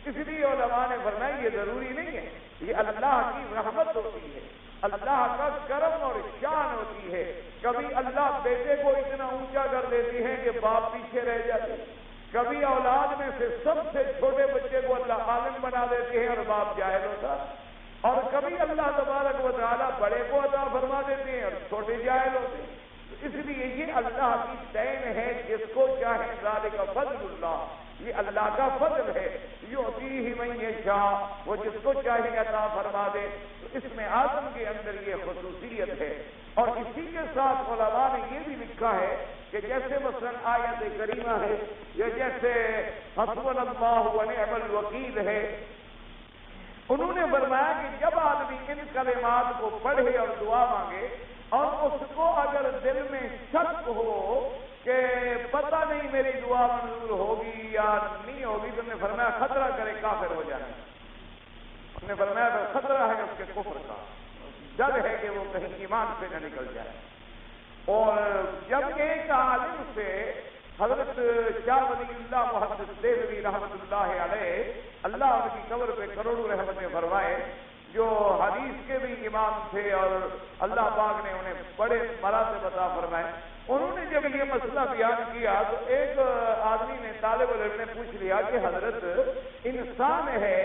اس لیے علماء نے فرمایا یہ ضروری نہیں ہے، یہ اللہ کی رحمت ہوتی ہے، اللہ کا کرم اور شان ہوتی ہے. کبھی اللہ بیٹے کو اتنا اونچا کر دیتی ہے کہ باپ پیچھے رہ جاتے، کبھی اولاد میں سے سب سے چھوٹے بچے کو اللہ عالم بنا دیتے ہیں اور باپ جاہل ہوتا، اور کبھی اللہ تبارک و تعالیٰ بڑے کو عطا فرما دیتے ہیں اور چھوٹے جاہل ہوتے ہیں. اس لیے یہ اللہ کی دین ہے، جس کو چاہے ذالک فضل اللہ، یہ اللہ کا فضل ہے. یؤتیہ من یشاء، وہ جس کو چاہے عطا فرما دے. تو اسم اعظم کے اندر یہ خصوصیت ہے. اور اسی کے ساتھ علماء نے یہ بھی لکھا ہے کہ جیسے مثلا آیت کریمہ ہے یا جیسے حسبنا اللہ ونعم الوکیل ہے، انہوں نے فرمایا کہ جب آدمی ان کلمات کو پڑھے اور دعا مانگے اور اس کو اگر دل میں شک ہو کہ پتہ نہیں میری دعا منظور ہوگی یا نہیں ہوگی، تو نے فرمایا خطرہ کرے کافر ہو جائے. انہوں نے فرمایا تو خطرہ ہے اس کے کفر کا، ڈر ہے کہ وہ کہیں ایمان سے نہ نکل جائے۔ اور جب ایک عالم سے حضرت شاہ ولی اللہ محدث دہلوی رحمۃ اللہ علیہ، اللہ ان کی قبر پہ کروڑوں رحمتیں فرمائے، جو حدیث کے بھی امام تھے اور اللہ پاک نے انہیں بڑے مراتب عطا فرمائے، انہوں نے جب یہ مسئلہ بیان کیا تو ایک آدمی نے، طالب علم نے پوچھ لیا کہ حضرت انسان ہے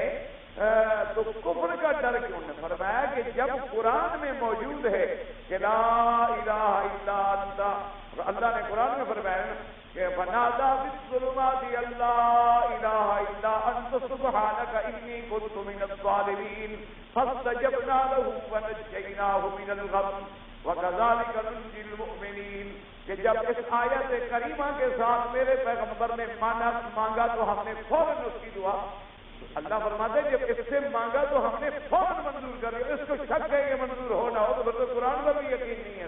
تو کفر کا ڈر کیوں نے؟ فرمایا کہ جب قرآن میں موجود ہے کہ لا الہ الا انت، اللہ نے قرآن میں فرمایا کہ فنادى في الظلمات لا اله الا انت سبحانك انی كنت من الظالمین فاستجبنا له ونجیناه من الغم وكذلك ننجي المؤمنین، کہ جب اس آیت کریمہ کے ساتھ میرے پیغمبر نے مانگا تو ہم نے فوراً اس کی دعا، اللہ فرماتے ہیں جب اس سے مانگا تو ہم نے فوراً منظور کر دیا۔ اس کو شک ہے کہ منظور ہونا ہو تو پھر قرآن پر بھی یقین نہیں ہے،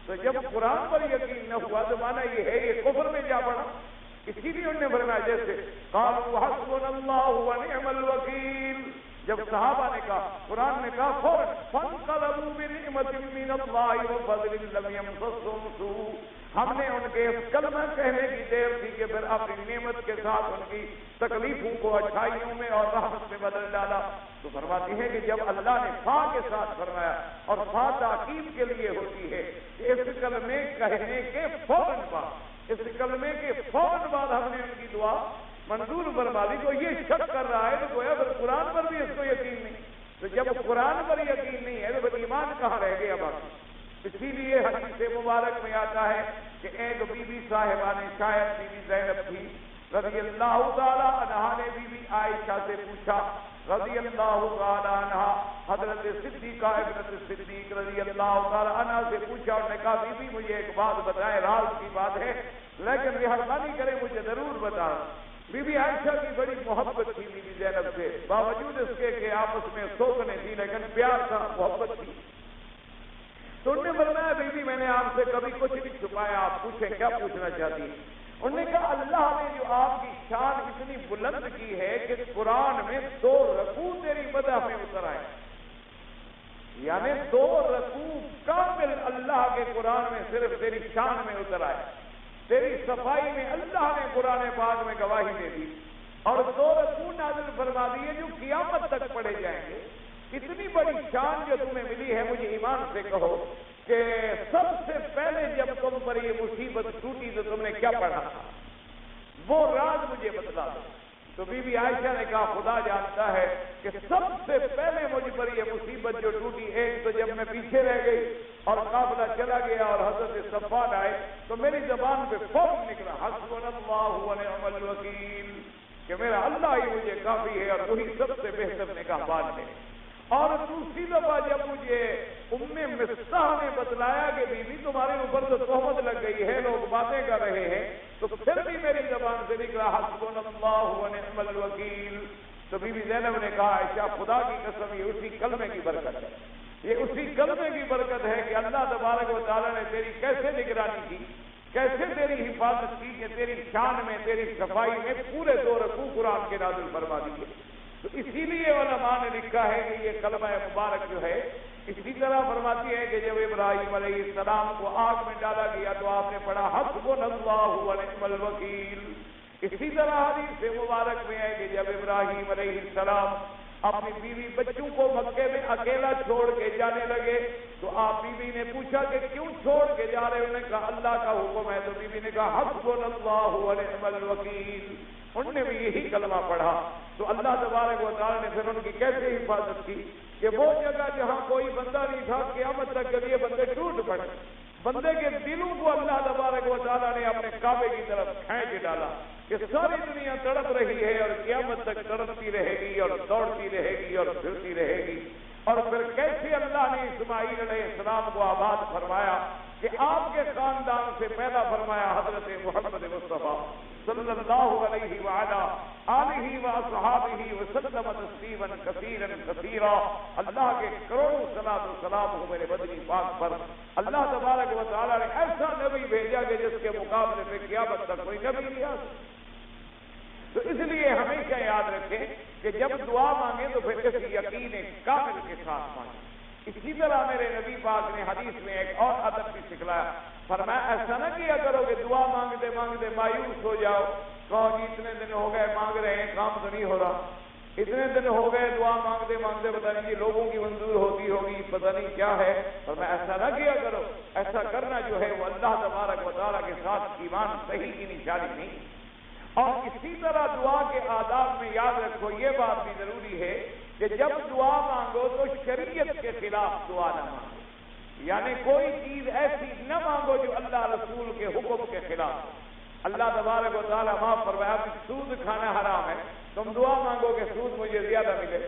تو جب قرآن پر یقین نہ ہوا تو مانا یہ ہے یہ کفر میں جا پڑا۔ اسی لیے انہوں نے فرمایا جیسے قالوا حسبنا اللہ ونعم الوکیل، جب صحابہ نے کہا، قرآن نے کہا فوراً فانقلبوا بنعمت من اللہ وفضل لم یمسسهم سوء، ہم نے ان کے کلمہ کہنے کی دیر تھی کہ پھر اپنی نعمت کے ساتھ ان کی تکلیفوں کو اچھائیوں میں اور رحمت میں بدل ڈالا۔ تو فرماتی ہے کہ جب اللہ نے فا کے ساتھ فرمایا، اور فا تاکید کے لیے ہوتی ہے کہ اس کلمے کہنے کے فوراً بعد، اس کلمے کے فوراً بعد ہم نے ان کی دعا منظور فرما دی، تو یہ شک کر رہا ہے تو گویا پھر قرآن پر بھی اس کو یقین نہیں، تو جب قرآن پر یقین نہیں ہے تو پھر ایمان کہاں رہ گیا باقی۔ اسی لیے حدیث مبارک میں آتا ہے کہ ایک بی بی صاحبہ نے، شاید بی بی زینب تھی رضی اللہ تعالی عنہا نے بی بی عائشہ سے پوچھا رضی اللہ تعالی عنہا، حضرت صدیقہ ابنت صدیق رضی اللہ تعالی عنہا سے پوچھا، انہوں نے کہا بی بی مجھے ایک بات بتائیں، راز کی بات ہے لیکن مہربانی کریں مجھے ضرور بتائیں۔ بی بی عائشہ کی بڑی محبت تھی بی بی زینب سے، باوجود اس کے کہ آپس میں سوکنے تھی لیکن پیار تھا، محبت تھی۔ تو انہوں نے فرمایا بی بی میں نے آپ سے کبھی کچھ نہیں چھپایا، آپ پوچھیں کیا پوچھنا چاہتی ہیں؟ انہوں نے کہا اللہ نے جو آپ کی شان اتنی بلند کی ہے کہ قرآن میں 2 رکوع تیری مدح میں اتر آئے، یعنی 2 رکوع کامل اللہ کے قرآن میں صرف تیری شان میں اتر آئے، تیری صفائی میں اللہ نے قرآن پاک میں گواہی دے دی، اور 2 رکوع نازل فرما دیے جو قیامت تک پڑھے جائیں گے۔ اتنی بڑی شان جو تمہیں ملی ہے، مجھے ایمان سے کہو کہ سب سے پہلے جب تم پر یہ مصیبت ٹوٹی تو تم نے کیا پڑھا تھا، وہ راز مجھے بتلا دو۔ تو بی بی عائشہ نے کہا خدا جانتا ہے کہ سب سے پہلے مجھ پر یہ مصیبت جو ٹوٹی، ایک تو جب میں پیچھے رہ گئی اور قافلہ چلا گیا اور حضرت صفوان آئے تو میری زبان پہ فوراً نکلا حسبنا اللہ ونعم الوکیل، کہ میرا اللہ ہی مجھے کافی ہے اور وہی سب سے بہتر نگہبان ہے۔ اور دوسری دفعہ جب مجھے ام مصطح نے بتلایا کہ بی بی تمہارے اوپر تو تہمت لگ گئی ہے، لوگ باتیں کر رہے ہیں، تو پھر بھی میری زبان سے نکلا حسبنا اللہ ونعم الوکیل۔ تو بی بی زینب نے کہا عائشہ خدا کی قسم یہ اسی کلمے کی برکت ہے، یہ اسی کلمے کی برکت ہے کہ اللہ تبارک و تعالیٰ نے تیری کیسے نگرانی کی، کیسے تیری حفاظت کی کہ تیری شان میں، تیری صفائی میں پورے 2 رکوع قرآن کے نازل فرما دیے۔ تو اسی لیے علماء نے لکھا ہے کہ یہ کلمہ مبارک جو ہے، اسی طرح فرماتی ہے کہ جب ابراہیم علیہ السلام کو آگ میں ڈالا گیا تو آپ نے پڑھا حسبنا اللہ ونعم الوکیل۔ اسی طرح حدیث مبارک میں ہے کہ جب ابراہیم علیہ السلام اپنی بیوی بچوں کو مکے میں اکیلا چھوڑ کے جانے لگے تو آپ بیوی نے پوچھا کہ کیوں چھوڑ کے جا رہے؟ انہوں نے کہا اللہ کا حکم ہے، تو بیوی نے کہا حسبنا اللہ ونعم الوکیل۔ انہوں نے بھی یہی کلمہ پڑھا تو اللہ تبارک و تعالیٰ نے پھر ان کی کیسے حفاظت کی کہ وہ جگہ جہاں کوئی بندہ نہیں تھا قیامت تک کے لیے بندے ٹوٹ پڑے، بندے کے دلوں کو اللہ تبارک و تعالیٰ نے اپنے کعبے کی طرف کھینچ ڈالا کہ ساری دنیا تڑپ رہی ہے اور قیامت تک تڑپتی رہے گی اور دوڑتی رہے گی اور پھرتی رہے گی۔ اور پھر کیسے اللہ نے اسماعیل علیہ السلام کو آباد فرمایا کہ آپ کے خاندان سے پیدا فرمایا حضرت محمد مصطفیٰ صلی اللہ علیہ وعلا آلہ واصحابہ وسلم تسلیما کثیرا کثیرا۔ اللہ کے کروڑوں صلاۃ و سلام ہو میرے بدنی پاک پر۔ اللہ تبارک و تعالیٰ نے ایسا نبی بھیجا کہ جس کے مقابلے میں قیامت تک کوئی نبی نہیں آ سکتا۔ تو اس لیے ہمیشہ یاد رکھیں کہ جب دعا مانگیں تو پھر کسی یقین کامل کے ساتھ مانگیں، اسی طرح میرے نبی پاک نے حدیث میں ایک اور ادب بھی سکھلایا، فرمایا ایسا نہ کیا کرو کہ دعا مانگتے مانگتے مایوس ہو جاؤ، کہو جی اتنے دن ہو گئے مانگ رہے ہیں کام تو نہیں ہو رہا، اتنے دن ہو گئے دعا مانگتے مانگتے پتہ نہیں لوگوں کی منظور ہوتی ہوگی، پتہ نہیں کیا ہے، اور میں ایسا نہ کیا کرو۔ ایسا کرنا جو ہے وہ اللہ تبارک و تعالیٰ کے ساتھ ایمان صحیح کی نشانی نہیں۔ اور اسی طرح دعا کے آداب میں یاد رکھو یہ بات بھی ضروری ہے کہ جب دعا مانگو تو شریعت کے خلاف دعا نہ مانگو، یعنی کوئی چیز ایسی نہ مانگو جو اللہ رسول کے حکم کے خلاف ہو۔ اللہ تبارک و تعالیٰ معاف فرمایا کہ سود کھانا حرام ہے، تم دعا مانگو کہ سود مجھے زیادہ ملے،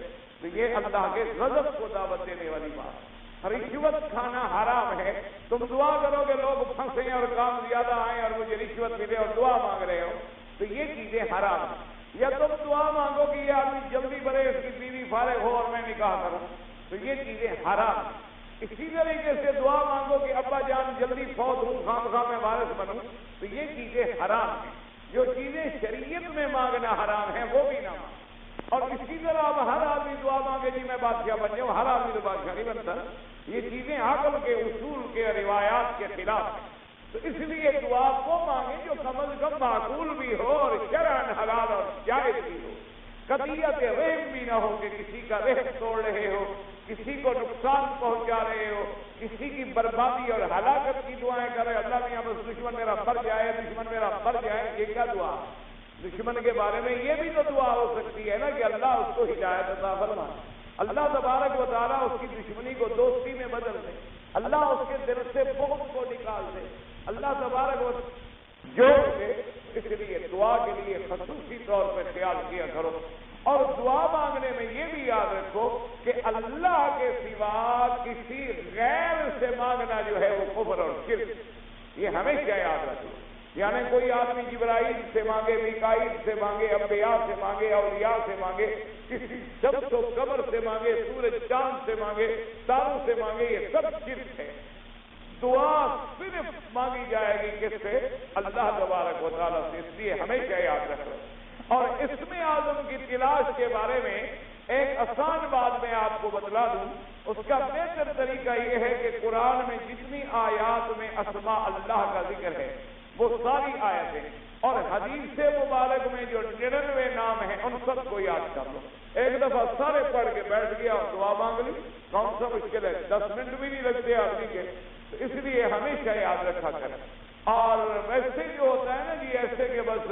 تو یہ اللہ کے غضب کو دعوت دینے والی بات۔ رشوت کھانا حرام ہے، تم دعا کرو کہ لوگ پھنسیں اور کام زیادہ آئیں اور مجھے رشوت ملے اور دعا مانگ رہے ہو، تو یہ چیزیں حرام ہیں۔ یا تم دعا مانگو کہ یہ آدمی جلدی بڑھے، اس کی بیوی فارغ ہو اور میں نکاح کروں، تو یہ چیزیں حرام ہیں۔ اسی طریقے سے دعا مانگو کہ ابا جان جلدی فوت ہوں، خامخواہ میں وارث بنوں، تو یہ چیزیں حرام ہیں۔ جو چیزیں شریعت میں مانگنا حرام ہیں وہ بھی نہ مانگو۔ اور اسی طرح اب ہر آدمی دعا مانگے جی میں بادشاہ بن جاؤں، ہر آدمی تو بادشاہ نہیں بنتا، یہ چیزیں عقل کے اصول کے روایات کے خلاف ہیں۔ تو اس لیے دعا کو مانگے جو کم از کم معقول بھی ہو اور شرعاً حلال اور جائز بھی ہو، قطعیت رحم بھی نہ ہو کہ کسی کا رحم توڑ رہے ہو، کسی کو نقصان پہنچا رہے ہو، کسی کی بربادی اور ہلاکت کی دعائیں کر رہے، اللہ میاں بس دشمن میرا مر جائے، دشمن میرا مر جائے، یہ کیا دعا؟ دشمن کے بارے میں یہ بھی تو دعا ہو سکتی ہے نا کہ اللہ اس کو ہدایت عطا فرمائے، اللہ تبارک و تعالیٰ اس کی دشمنی کو دوستی میں بدل دے، اللہ اس کے دل سے بغض کو نکال دے، اللہ تبارک و جو ہے۔ اس لیے دعا کے لیے خصوصی طور پر خیال کیا کرو، اور دعا مانگنے میں یہ بھی یاد رکھو کہ اللہ کے سوا کسی غیر سے مانگنا جو ہے وہ کفر اور شرک، یہ ہمیشہ یاد رکھو۔ یعنی کوئی آدمی جبرائیل سے مانگے، میکائیل سے مانگے، انبیاء سے مانگے، اولیاء سے مانگے، کسی شمس و قمر سے مانگے، سورج چاند سے مانگے، تاروں سے مانگے، یہ سب شرک ہے۔ دعا صرف مانگی جائے گی کس سے؟ اللہ تبارک و تعالیٰ سے۔ اس لیے ہمیشہ یاد رکھو۔ اور اسم اعظم کی تلاش کے بارے میں ایک آسان بات میں آپ کو بتلا دوں، اس کا بہتر طریقہ یہ ہے کہ قرآن میں جتنی آیات میں اسماء اللہ کا ذکر ہے وہ ساری آیتیں، اور حدیث مبارک میں جو 99 نام ہیں ان سب کو یاد کر لو۔ ایک دفعہ سارے پڑھ کے بیٹھ گیا اور دعا مانگ لی، کون سا مشکل ہے، 10 منٹ بھی نہیں لگتے آدمی کے، تو اس لیے ہمیشہ یاد رکھا کریں۔ اور ویسے جو ہوتا ہے نا جی ایسے کہ بس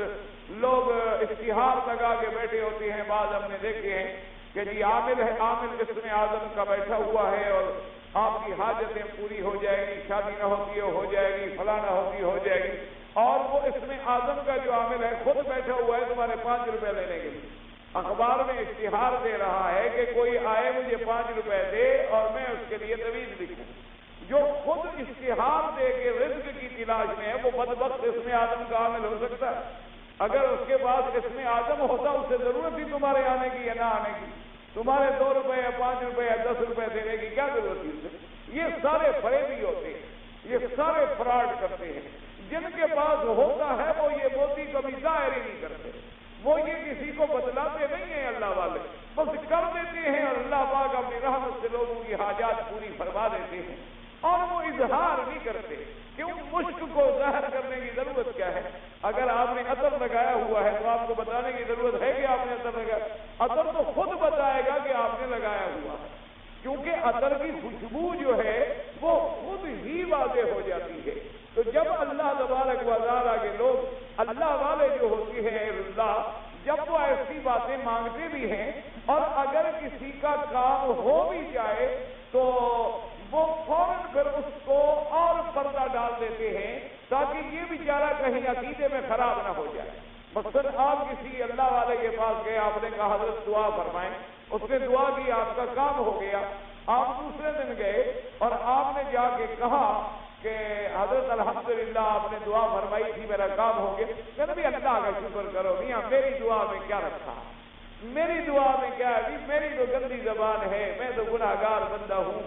لوگ اشتہار لگا کے بیٹھے ہوتے ہیں، بعض ہم نے دیکھے ہیں کہ جی عامل ہے، عامل اسم اعظم کا بیٹھا ہوا ہے اور آپ کی حاجتیں پوری ہو جائے گی، شادی نہ ہوتی ہو جائے گی، فلاں نہ ہوتی ہو جائے گی، اور وہ اسم اعظم کا جو عامل ہے خود بیٹھا ہوا ہے تمہارے 5 روپے لینے کے لیے، اخبار میں اشتہار دے رہا ہے کہ کوئی آئے مجھے 5 روپے دے اور میں اس کے لیے تویز لکھوں۔ جو خود اشتہار دے کے رزق کی تلاش میں ہے وہ بدبخت اسم اعظم کا عامل ہو سکتا ہے؟ اگر اس کے بعد اسم اعظم ہوتا اسے ضرورت ہی تمہارے آنے کی یا نہ آنے کی، تمہارے 2 روپے یا 5 روپے یا 10 روپے دینے کی کیا ضرورت تھی اسے؟ یہ سارے فریبی ہوتے ہیں، یہ سارے فراڈ کرتے ہیں۔ جن کے پاس ہوتا ہے وہ یہ موتی کبھی ظاہر ہی نہیں کرتے، وہ یہ کسی کو بتلاتے نہیں ہیں، اللہ والے بس کر دیتے ہیں، اور اللہ پاک اپنی رحمت سے لوگوں کی حاجات پوری فرما دیتے ہیں، اور وہ اظہار نہیں کرتے۔ کیوں؟ مشک کو ظاہر کرنے کی ضرورت کیا ہے؟ اگر آپ نے عطر لگایا ہوا ہے تو آپ کو بتانے کی ضرورت ہے کہ آپ نے عطر لگایا؟ عطر تو خود بتائے گا کہ آپ نے لگایا ہوا ہے، کیونکہ عطر کی خوشبو جو ہے وہ خود ہی واضح ہو جاتی ہے۔ تو جب اللہ تبارک و تعالیٰ کے لوگ اللہ والے جو ہوتی ہیں اللہ، جب وہ ایسی باتیں مانگتے بھی ہیں اور اگر کسی کا کام ہو بھی جائے تو وہ فوراً پھر اس کو اور پردہ ڈال دیتے ہیں تاکہ یہ بیچارہ کہیں عقیدے میں خراب نہ ہو جائے۔ مثلاً آپ کسی اللہ والے کے پاس گئے، آپ نے کہا حضرت دعا فرمائیں، اس نے دعا کی، آپ کا کام ہو گیا، آپ دوسرے دن گئے اور آپ نے جا کے کہا کہ حضرت الحمدللہ آپ نے دعا فرمائی تھی، میرا کام ہو گیا، کہ بھی اللہ کا شکر کرو میاں، میری دعا میں کیا رکھا، میری دعا میں کیا ہے، میری تو گندی زبان ہے، میں تو گناہگار بندہ ہوں،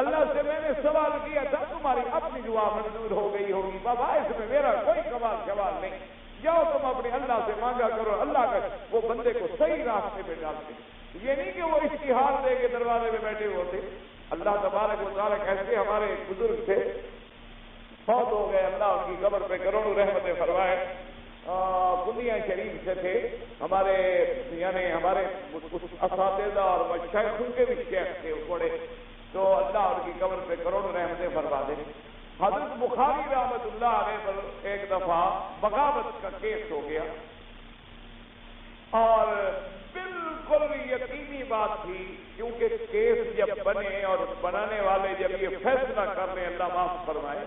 اللہ سے میں نے سوال کیا تھا، تمہاری اپنی دعا منظور ہو گئی ہوگی، بابا اس میں میرا کوئی سوال نہیں، جاؤ تم اپنے اللہ سے مانگا کرو، اللہ کا وہ بندے کو صحیح راستے پہ ڈالتے۔ یہ نہیں کہ وہ اشتہار دے کے دروازے میں بیٹھے ہوتے، اللہ تبارک و تعالیٰ کیسے ہمارے بزرگ تھے، فوت ہو گئے، اللہ ان کی قبر پہ کروڑوں رحمتیں فرمائے۔ دنیا شریف سے تھے ہمارے، یعنی ہمارے اساتذہ اور مشائخوں کے بھی شیخ تھے بڑے، تو اللہ ان کی قبر پہ کروڑوں رحمتیں فرما دے۔ حضرت بخاری رحمۃ اللہ علیہ پر ایک دفعہ بغاوت کا کیس ہو گیا، اور بالکل یقینی بات تھی، کیونکہ کیس جب بنے اور بنانے والے جب یہ فیصلہ کر لیں اللہ معاف فرمائے،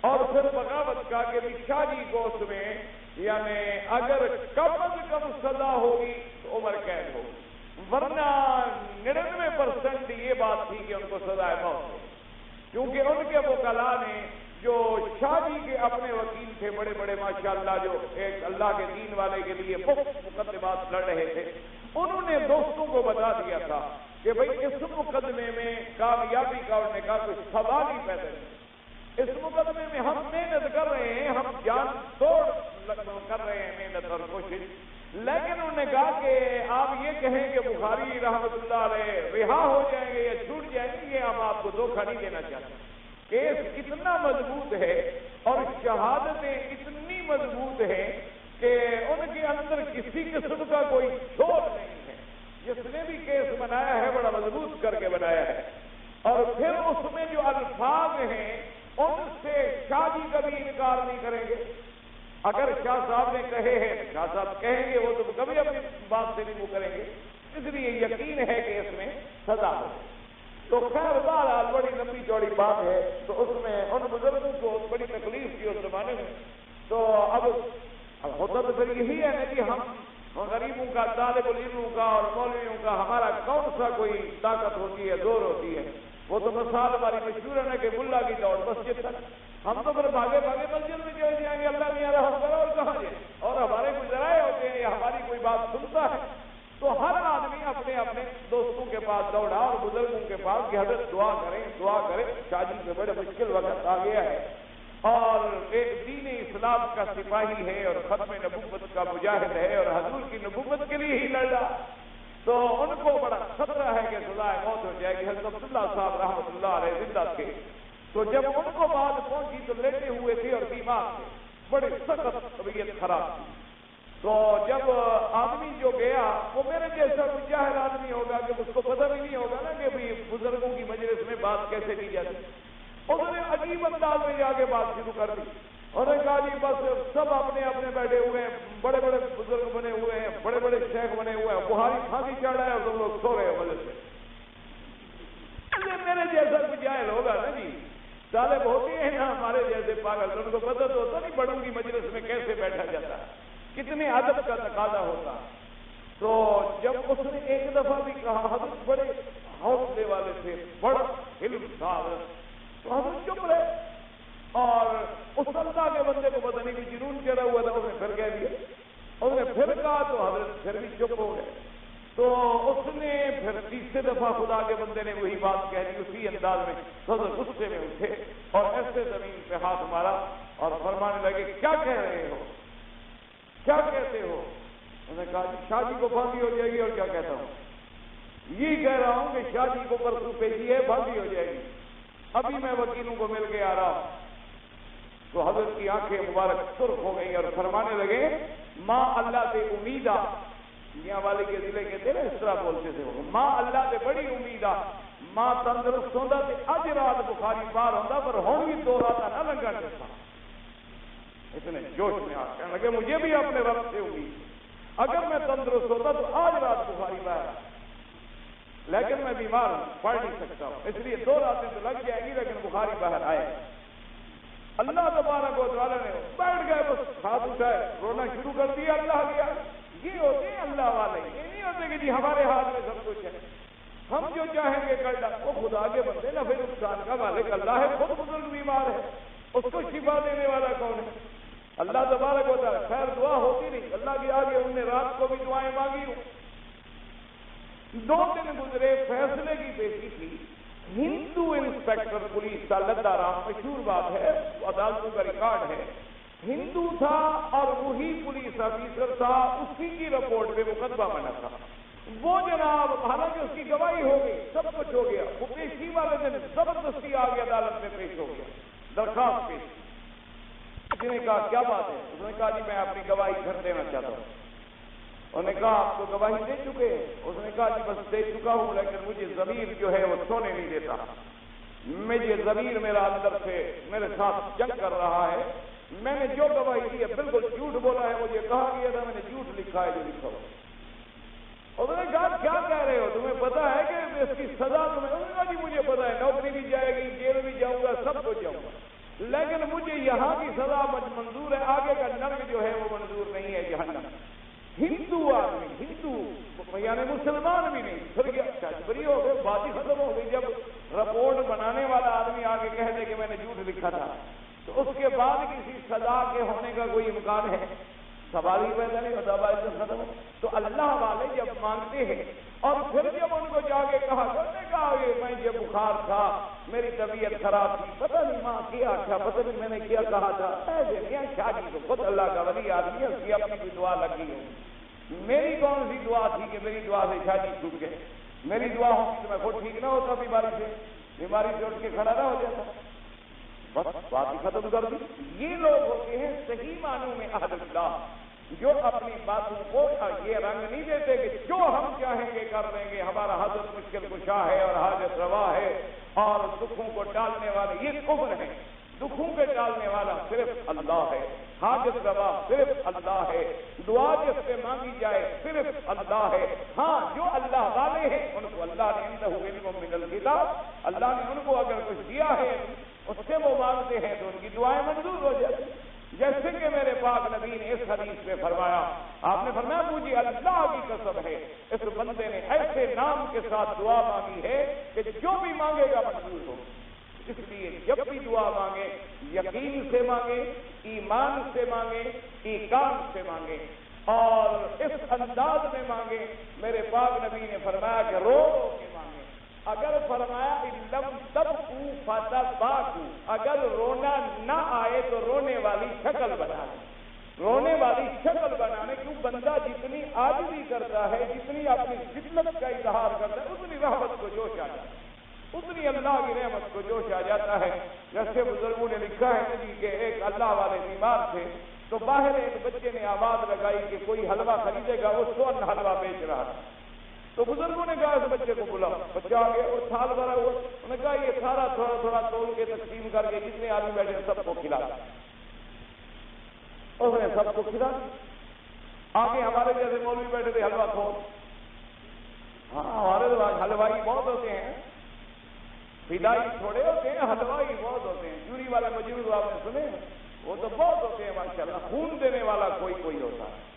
اور پھر بغاوت کا کہ شاہ جی کو اس میں یعنی اگر کم از کم سزا ہوگی تو عمر قید ہوگی، ورنہ 99% یہ بات تھی کہ ان کو سزائے موت ہو، کیونکہ ان کے وکلاء نے جو شاہ جی کے اپنے وکیل تھے بڑے بڑے ماشاءاللہ، جو ایک اللہ کے دین والے کے لیے مفت مقدمات لڑ رہے تھے، انہوں نے دوستوں کو بتا دیا تھا کہ بھئی اس مقدمے میں کامیابی کا انہوں نے کہا کوئی سوال ہی پیدا نہیں، اس مقدمے میں ہم محنت کر رہے ہیں، ہم جان توڑ کر رہے ہیں محنت اور کوشش، لیکن انہوں نے کہا کہ آپ یہ کہیں کہ بخاری رحمۃ اللہ علیہ رہا ہو جائیں گے یا چھوٹ جائیں گے، یہ ہم آپ کو دھوکہ نہیں دینا چاہتے۔ کیس اتنا مضبوط ہے اور شہادتیں اتنی مضبوط ہیں کہ ان کے اندر کسی قسم کا کوئی شور نہیں ہے، جس نے بھی کیس بنایا ہے بڑا مضبوط کر کے بنایا ہے، اور پھر اس میں جو الفاظ ہیں ان سے شاہ جی کبھی انکار نہیں کریں گے۔ اگر شاہ صاحب نے کہے ہیں، شاہ صاحب کہیں گے، وہ تو کبھی اپنی بات سے نہیں منہ کریں گے، اس لیے یقین ہے کہ اس میں سزا ہو۔ تو خیر بہرحال بڑی لمبی چوڑی بات ہے، تو اس میں ان بزرگوں کو بڑی تکلیف تھی اس زمانے میں، تو اب ہوتا تو پھر یہی ہے نا کہ ہم غریبوں کا، طالب علموں کا اور مولویوں کا ہمارا کون سا کوئی طاقت ہوتی ہے، زور ہوتی ہے؟ وہ تو مثال ہماری مشہور ہے نا کہ ملا کی دوڑ مسجد تک، ہم تو پھر بھاگے بھاگے مسجد میں چلے جائیں گے، اللہ میاں رحم کرو، اور کہاں جائیں، اور ہمارے کوئی ذرائع ہوتے ہیں یا ہماری کوئی بات سنتا ہے، تو ہر آدمی اپنے اپنے دوستوں کے پاس دوڑا اور بزرگوں کے پاس کہ حضرت دعا کریں، شاہ جی سے بڑے مشکل وقت آ گیا ہے، اور ایک دین اسلام کا سپاہی ہے اور ختم نبوت کا مجاہد ہے اور حضور کی نبوت کے لیے ہی لڑ رہا، تو ان کو بڑا خطرہ ہے کہ سزائے موت ہو جائے گی۔ حضرت عبداللہ صاحب رحمۃ اللہ علیہ زندہ تھے، تو جب ان کو بات پہنچی تو لیٹے ہوئے تھے اور بیمار تھے، بڑے سخت طبیعت خراب تھی، تو جب آدمی جو گیا وہ میرے جیسا کوئی جاہل آدمی ہوگا کہ اس کو پتہ بھی نہیں ہوگا نا کہ بھی بزرگوں کی مجلس میں بات کیسے کی جاتی، انہوں نے عجیب انداز میں جا کے بات شروع کر دی، انہوں نے کہا جی بس سب اپنے اپنے بیٹھے ہوئے ہیں، بڑے بڑے بزرگ بنے ہوئے ہیں، بڑے بڑے شیخ بنے ہوئے ہیں، بخاری پھانسی چڑھ رہا ہے اور تم لوگ سو رہے ہو مجلس سے۔ میرے جیسا کوئی جاہل ہوگا نا جی، طالب ہوتے ہیں نا ہمارے جیسے پاگل، ان کو پتہ تو ہوتا نہیں بڑوں کی مجلس میں کیسے بیٹھا جاتا ہے، کتنے ادب کا تقاضا ہوتا۔ تو جب اس نے ایک دفعہ بھی کہا، حضرت بڑے حوصلے والے تھے، بڑا علم تھا، تو حضرت چپ رہے، اور اس اللہ کے بندے کو پتہ نہیں کہ جنون چڑھا ہوا تھا، اس نے پھر کہہ دیا، اس نے پھر کہا تو حضرت پھر بھی چپ ہو گئے، تو اس نے پھر تیسرے دفعہ خدا کے بندے نے وہی بات کہہ دی اسی انداز میں، حضرت غصے میں اٹھے اور ایسے زمین پہ ہاتھ مارا اور فرمانے لگے کیا کہہ رہے ہو، کیا کہتے ہو؟ انہوں نے کہا شاہ جی کو پھانسی ہو جائے گی، اور کیا کہتا ہوں؟ یہی کہہ رہا ہوں کہ شاہ جی کو پرسوں پیشی ہے، پھانسی ہو جائے گی، ابھی میں وکیلوں کو مل کے آ رہا ہوں۔ تو حضرت کی آنکھیں مبارک سرخ ہو گئی اور فرمانے لگے ماں اللہ سے امیدہ، میاں والے کے ضلع کے تھے نا اس طرح بولتے تھے، ماں اللہ سے بڑی امیدہ، ماں تندرست ہوتا تو اج رات بخاری باہر ہوتا، پر ہوں بھی 2 رات نہ لنگا کرتا۔ اتنے جوش میں آ کہنے لگے مجھے بھی اپنے رب سے امید، اگر میں تندرست ہوتا تو آج رات بخاری باہر، لیکن میں بیمار ہوں، پڑھ نہیں سکتا ہوں، اس لیے 2 راتیں تو لگ جائے گی، لیکن بخاری باہر آئے۔ اللہ تبارک و تعالیٰ نے بیٹھ گئے، بس ہاتھ اٹھائے، رونا شروع کر دیا، اللہ گیا۔ یہ ہوتے ہیں اللہ والے، یہ نہیں ہوتے کہ جی ہمارے ہاتھ میں سب کچھ ہے، ہم جو چاہیں گے کر ڈال، وہ خدا کے بندے نفع نقصان کا مالک اللہ ہے، خود بزرگ بیمار ہے، اس کو شفا دینے والا کون ہے؟ اللہ تبارک و تعالیٰ۔ خیر دعا ہوتی نہیں، اللہ کے آگے ہم نے رات کو بھی دعائیں مانگی ہوں۔ 2 دن گزرے، فیصلے کی پیشی تھی، ہندو انسپیکٹر پولیس کا لدہ رام، مشہور بات ہے، عدالتوں کا ریکارڈ ہے، ہندو تھا اور وہی پولیس آفیسر تھا، اسی کی رپورٹ پہ مقدمہ بنا تھا، وہ جناب حالانکہ اس کی گواہی ہو گئی، سب کچھ ہو گیا، وہ پیشی والے دن زبردستی آ گیا، عدالت میں پیش ہو گیا، درخواست پیش۔ اس نے کہا کیا بات ہے؟ اس نے کہا جی میں اپنی گواہی گھر دینا چاہتا ہوں۔ انہوں نے کہا آپ تو گواہی دے چکے ہیں؟ اس نے کہا جی بس دے چکا ہوں، لیکن مجھے ضمیر جو ہے وہ سونے نہیں دیتا، مجھے ضمیر میرا اندر سے میرے ساتھ جنگ کر رہا ہے، میں نے جو گواہی دی ہے بالکل جھوٹ بولا ہے، مجھے کہا گیا تھا میں نے جھوٹ لکھا ہے جو لکھا ہو۔ انہوں نے کہا کیا کہہ رہے ہو، تمہیں پتا ہے کہ اس کی سزا تمہیں؟ انہوں نے کہا جی مجھے پتا ہے، نوکری بھی جائے گی، جیل بھی جاؤں گا، سب کچھ جاؤں گا، لیکن مجھے یہاں کی سزا منظور ہے، آگے کا نرک جو ہے وہ منظور نہیں ہے، جہنم۔ ہندو آدمی، ہندو یعنی مسلمان بھی نہیں، پھر کیا بری ہو گئی، بات ہی ختم ہو گئی۔ جب رپورٹ بنانے والا آدمی آگے کہہ دے کہ میں نے جھوٹ لکھا تھا، تو اس کے بعد کسی سزا کے ہونے کا کوئی امکان ہے؟ سوال ہی پیدا نہیں ہوتا، بات ختم۔ تو اللہ والے جب مانگتے ہیں اور پھر جب ان کو جا کے کہا کرنے کا میں یہ بخار تھا، میری طبیعت خراب تھی، پتہ نہیں ماں کیا تھا، پتہ نہیں میں نے کیا کہا تھا، ایسے شادی تو خود اللہ کا ولی آدمی ہے، اس کی اپنی کوئی دعا لگی ہے، میری کون سی دعا تھی کہ میری دعا سے شادی چھوٹ گئے؟ میری دعا ہوتی تو میں خود ٹھیک نہ ہوتا، بیماری سے اٹھ کے کھڑا نہ ہو جاتا، بس بات ہی ختم کر دی۔ یہ لوگ ہوتے ہیں صحیح معنوں میں اہل اللہ، جو اپنی باتوں کو یہ رنگ نہیں دیتے کہ جو ہم چاہیں گے کر دیں گے، ہمارا حضرت مشکل کشا ہے اور حاجت روا ہے اور دکھوں کو ٹالنے والے، یہ کفر ہے۔ دکھوں کے ٹالنے والا صرف اللہ ہے، حاجت روا صرف اللہ ہے، دعا جس سے مانگی جائے صرف اللہ ہے۔ ہاں جو اللہ والے ہیں ان کو اللہ نے عنده علم من الکتاب، اللہ نے ان کو اگر کچھ دیا ہے اس سے وہ مانگتے ہیں تو ان کی دعائیں منظور ہو جاتی ہیں۔ جیسے کہ میرے پاک نبی نے اس حدیث میں فرمایا، آپ نے فرمایا مجھے اللہ کی قسم ہے اس بندے نے ایسے نام کے ساتھ دعا مانگی ہے کہ جو بھی مانگے گا منظور ہو۔ اس لیے جب بھی دعا مانگے یقین سے مانگے، ایمان سے مانگے، ایقان سے مانگے اور اس انداز میں مانگے۔ میرے پاک نبی نے فرمایا کہ رو رو کے مانگے۔ اگر فرمایا لم تبکوا فتباکوا، اگر رونا نہ آئے تو رونے والی شکل بنانے، رونے والی شکل بنانے، کیوں بندہ جتنی عاجزی کرتا ہے، جتنی اپنی ذلت کا اظہار کرتا ہے، اتنی رحمت کو جوش آ جاتا ہے، اتنی اللہ کی رحمت کو جوش آ جاتا ہے۔ جیسے بزرگوں نے لکھا ہے جی کہ ایک اللہ والے بیمار تھے تو باہر ایک بچے نے آواز لگائی کہ کوئی حلوہ خریدے گا، وہ 100 حلوہ بیچ رہا تھا۔ تو بزرگوں نے کہا اس بچے کو بلاؤ، بچہ آ گیا اور تھال بھرا ہوا، انہوں نے کہا یہ سارا تھوڑا تھوڑا تول کے تقسیم کر کے جتنے آدمی بیٹھے سب کو کھلا، اس نے سب کو کھلا۔ آگے ہمارے جیسے مولوی بیٹھے تھے حلوہ خور، ہاں ہمارے حلوائی بہت ہوتے ہیں، فدائی تھوڑے ہوتے ہیں، حلوائی بہت ہوتے ہیں، چوری والے مجبور آپ نے سنے، وہ تو بہت ہوتے ہیں ماشاءاللہ، خون دینے والا کوئی کوئی ہوتا ہے۔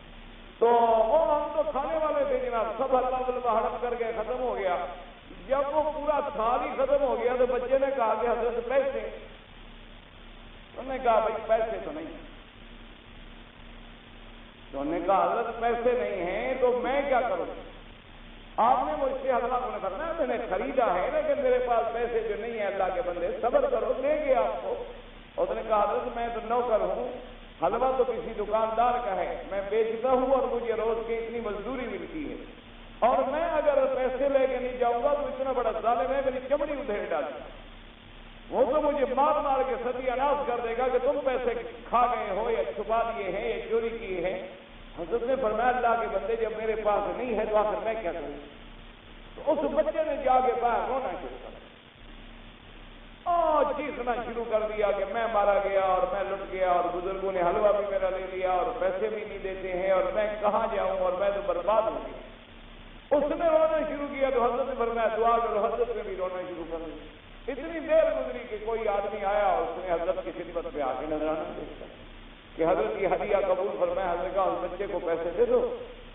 تو وہ ہم تو کھانے والے تھے جناب، سب حلوہ ہڑپ کر کے ختم ہو گیا۔ جب وہ پورا تھال ہی ختم ہو گیا تو بچے نے کہا کہ حضرت پیسے، انہوں نے کہا بھائی پیسے تو نہیں، تو انہوں نے کہا حضرت پیسے نہیں ہیں تو میں کیا کروں؟ آپ نے مجھ سے حلوہ کو کرنا ہے، میں نے خریدا ہے لیکن میرے پاس پیسے جو نہیں ہے، اللہ کے بندے صبر کرو، دے گے آپ کو۔ اس نے کہا حضرت میں تو نوکر ہوں، حلوہ تو کسی دکاندار کا ہے، میں بیچتا ہوں اور مجھے روز کی اتنی مزدوری ملتی ہے، اور میں اگر پیسے لے کے نہیں جاؤں گا تو اتنا بڑا ظالم ہے میری چمڑی ادھیڑ ڈالے گا، وہ تو مجھے مار مار کے ستیہ ناش کر دے گا کہ تم پیسے کھا گئے ہو یا چھپا دیے ہیں یا چوری کیے ہیں۔ حضرت نے فرمایا اللہ کے بندے جب میرے پاس نہیں ہے تو آخر میں کیا کروں؟ تو اس بچے نے جا کے باہر رونا شروع کر اور چیخنا شروع کر دیا کہ میں مارا گیا اور میں لٹ گیا اور بزرگوں نے حلوہ بھی میرا لے لیا اور پیسے بھی نہیں دیتے ہیں اور میں کہاں جاؤں اور میں تو برباد ہو گیا۔ اس نے رونا شروع کیا تو حضرت نے فرمایا دعا کرو، حضرت نے بھی رونا شروع کر دیا۔ اتنی دیر گزری کہ کوئی آدمی آیا اور اس نے حضرت کی خدمت میں آ کے نظرانہ دیکھا کہ حضرت کی ہدیہ قبول فرمایا۔ حضرت کہا اس بچے کو پیسے دے دو،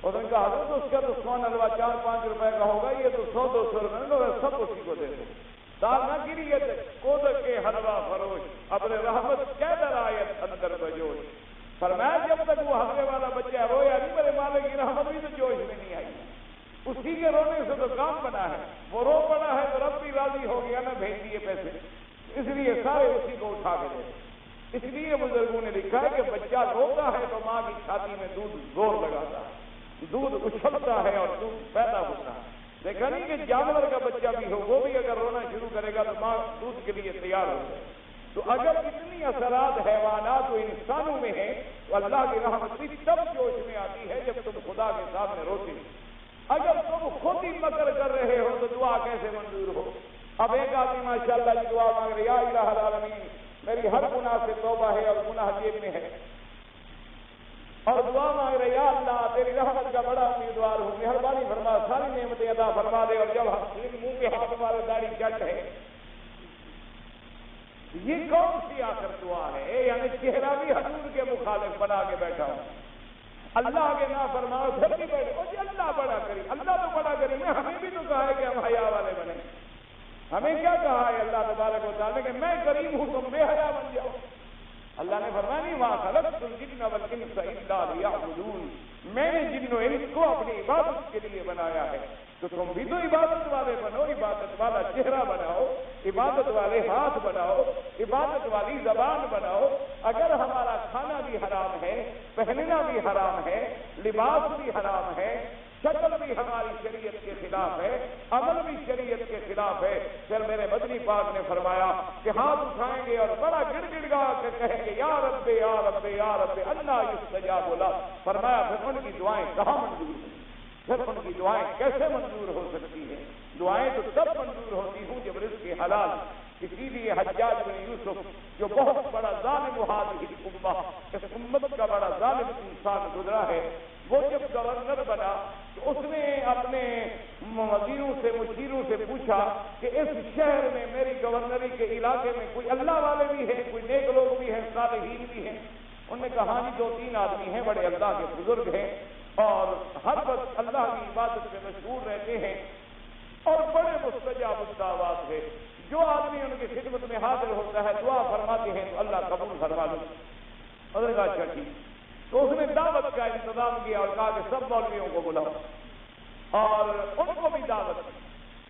اور انہوں نے کہا حضرت اس کا تو 100 حلوہ 4-5 روپے کا ہوگا، یہ تو 100-200 روپے سب اسی کو دے دو۔ دار نہ گریت کود کے حلوہ فروش اپنے رحمت کیا درایت اندر بجوش۔ فرمایا جب تک وہ حلوے والا بچہ رویا نہیں میرے مالک کی رحمت بھی تو جوش میں نہیں آئی، اسی کے رونے سے تو کام بنا ہے، وہ رو پڑا ہے تو رب بھی راضی ہو گیا نا، بھیج دیے پیسے، اس لیے سارے اسی کو اٹھا کے دے۔ اس لیے بزرگوں نے لکھا ہے کہ بچہ روتا ہے تو ماں کی چھاتی میں دودھ زور لگاتا ہے، دودھ اچھلتا ہے اور دودھ پیدا ہوتا ہے. دیکھا نہیں کہ جانور کا بچہ بھی ہو وہ بھی اگر رونا شروع کرے گا تو ماں دودھ کے لیے تیار ہو جائے. تو اگر اتنی اثرات حیوانات و انسانوں میں ہیں تو اللہ کی رحمت بھی تب جوش میں آتی ہے جب تم خدا کے سامنے روتے ہو. اگر تم خود ہی مکر کر رہے ہو تو دعا کیسے منظور ہو؟ اب ایک آدمی ماشاءاللہ کی دعا مانگ رہے یا الہ العالمین میری ہر گناہ سے توبہ ہے اور گناہ جیب میں ہے، اور دعا مانگ رہے یا اللہ تیری رحمت کا بڑا امیدوار ہوں، مہربانی فرما ساری نعمتیں عطا فرما دے، اور جب منہ کے ہاتھ والے داڑھی چٹ ہے یہ کون سی آخر دعا ہے؟ یعنی چہرہ بھی حضور کے مخالف بنا کے بیٹھا ہوں، اللہ کے نا فرماؤ پھر بھی بیٹھے جی اللہ بڑا کری، اللہ تو بڑا کری میں ہمیں بھی تو کہا ہے کہ ہم حیا والے بنے. ہمیں کیا کہا ہے اللہ تبارک و تعالیٰ کہ میں کریم ہوں تم بے حیا بن جاؤ. اللہ نے فرمایا نہیں وہاں خلقت الجن والانس الا لیعبدون، میں نے جن و انس کو اپنی عبادت کے لیے بنایا ہے. تو تم بھی تو عبادت والے بنو، عبادت والا چہرہ بناؤ، عبادت والے ہاتھ بناؤ، عبادت والی زبان بناؤ. اگر ہمارا کھانا بھی حرام ہے، پہننا بھی حرام ہے، لباس بھی حرام ہے، شکل بھی ہماری شریعت کے خلاف ہے، عمل بھی شریعت کے خلاف ہے، پھر میرے مدنی پاک نے فرمایا کہ ہاتھ اٹھائیں گے اور بڑا گڑ گڑ گا کے کہیں گے یا رب یا رب یا رب اللہ یستجاب لہ. فرمایا پھر ان کی دعائیں کہاں منظور ہیں؟ پھر ان کی دعائیں کیسے منظور ہو سکتی ہیں؟ دعائیں تو تب منظور ہوتی ہوں جب رزق حلال. اسی لیے حجاج بن یوسف جو بہت بڑا ظالم ہذہ الامہ، اس امت کا بڑا ظالم انسان گزرا ہے، وہ جب گورنر بنا تو اس نے اپنے وزیروں سے مشیروں سے پوچھا کہ اس شہر میں میری گورنری کے علاقے میں کوئی اللہ والے بھی ہیں، کوئی نیک لوگ بھی ہیں، صالحین بھی ہیں؟ انہوں نے کہا جی 2-3 آدمی ہیں، بڑے اللہ کے بزرگ ہیں اور ہر وقت اللہ کی عبادت میں مشغول رہتے ہیں اور بڑے مستجاب الدعوات ہیں. جو آدمی ان کی خدمت میں حاضر ہوتا ہے دعا فرماتے ہیں تو اللہ قبول فرما لے. اور کہا اچھا ٹھیک. تو اس نے دعوت کا انتظام کیا اور کہا کہ سب مولویوں کو بلاؤ اور ان کو بھی دعوت دی.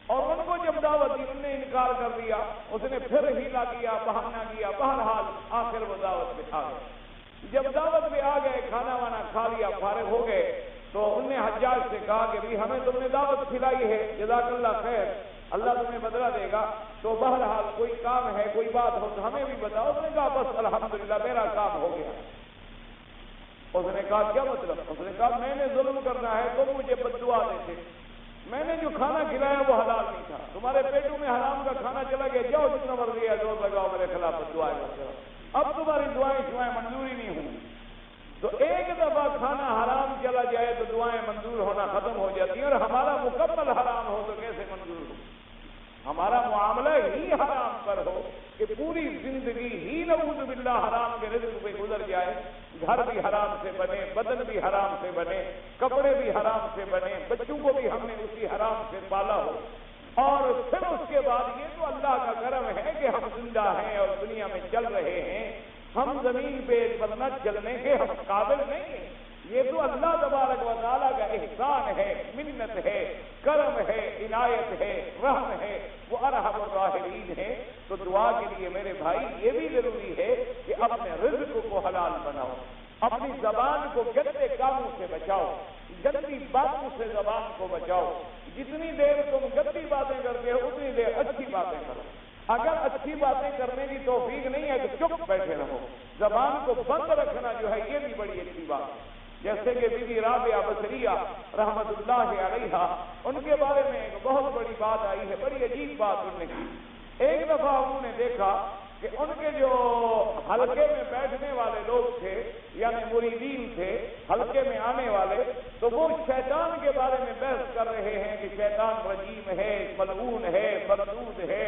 اور ان کو جب دعوت دی انہوں نے انکار کر دیا. اس نے پھر ہیلا کیا، بہانہ کیا، بہرحال آخر وہ دعوت میں آ گئے. جب دعوت میں آ گئے، کھانا وانا کھا لیا، فارغ ہو گئے، تو انہوں نے حجاج سے کہا کہ بھی ہمیں تم نے دعوت کھلائی ہے، جزاک اللہ خیر، اللہ تمہیں بدلہ دے گا، تو بہرحال کوئی کام ہے، کوئی بات ہو تو ہمیں بھی بتاؤ. اس نے کہا بس الحمدللہ میرا کام ہو گیا. اس نے کہا کیا مطلب؟ اس نے کہا میں نے ظلم کرنا ہے تو مجھے بددعا دیتے، میں نے جو کھانا کھلایا وہ حلال نہیں تھا، تمہارے پیٹوں میں حرام کا کھانا چلا گیا، جاؤ جتنا مرضی ہے زور لگاؤ میرے خلاف بددعائیں کرو، اب تمہاری دعائیں شعائیں منظور ہی نہیں ہوں. تو ایک دفعہ کھانا حرام چلا جائے تو دعائیں منظور ہونا ختم ہو جاتی ہیں، اور ہمارا مکمل حرام ہو تو کیسے منظور ہو؟ ہمارا معاملہ ہی حرام پر ہو کہ پوری زندگی ہی نعوذ باللہ حرام کے رزق پہ گزر جائے، گھر بھی حرام سے بنے، بدن بھی حرام سے بنے، کپڑے بھی حرام سے بنے، بچوں کو بھی ہم نے اسی حرام سے پالا ہو، اور پھر اس کے بعد یہ تو اللہ کا کرم ہے کہ ہم زندہ ہیں اور دنیا میں چل رہے ہیں. ہم زمین پہ ورنہ چلنے کے ہم قابل نہیں ہیں. یہ تو اللہ تبارک و تعالیٰ کا احسان ہے، منت ہے، کرم ہے، عنایت ہے، رحم ہے، وہ ارحم الراحمین ہے. تو دعا کے لیے میرے بھائی یہ بھی ضروری ہے کہ اپنے رزق کو حلال بناؤ، اپنی زبان کو گندے کاموں سے بچاؤ، گندی باتوں سے زبان کو بچاؤ. جتنی دیر تم گندی باتیں کرتے ہو اتنی دیر اچھی باتیں کرو. اگر اچھی باتیں کرنے کی توفیق نہیں ہے تو چپ بیٹھے رہو. زبان کو بند رکھنا جو ہے یہ بھی بڑی اچھی بات ہے. جیسے کہ بی بی رابعہ بصریہ رحمت اللہ علیہا، ان کے بارے میں ایک بہت بڑی بات آئی ہے، بڑی عجیب بات انہوں نے کی. ایک دفعہ انہوں نے دیکھا کہ ان کے جو حلقے میں بیٹھنے والے لوگ تھے یعنی مریدین تھے حلقے میں آنے والے، تو وہ شیطان کے بارے میں بحث کر رہے ہیں کہ شیطان رجیم ہے، ملعون ہے، مردود ہے،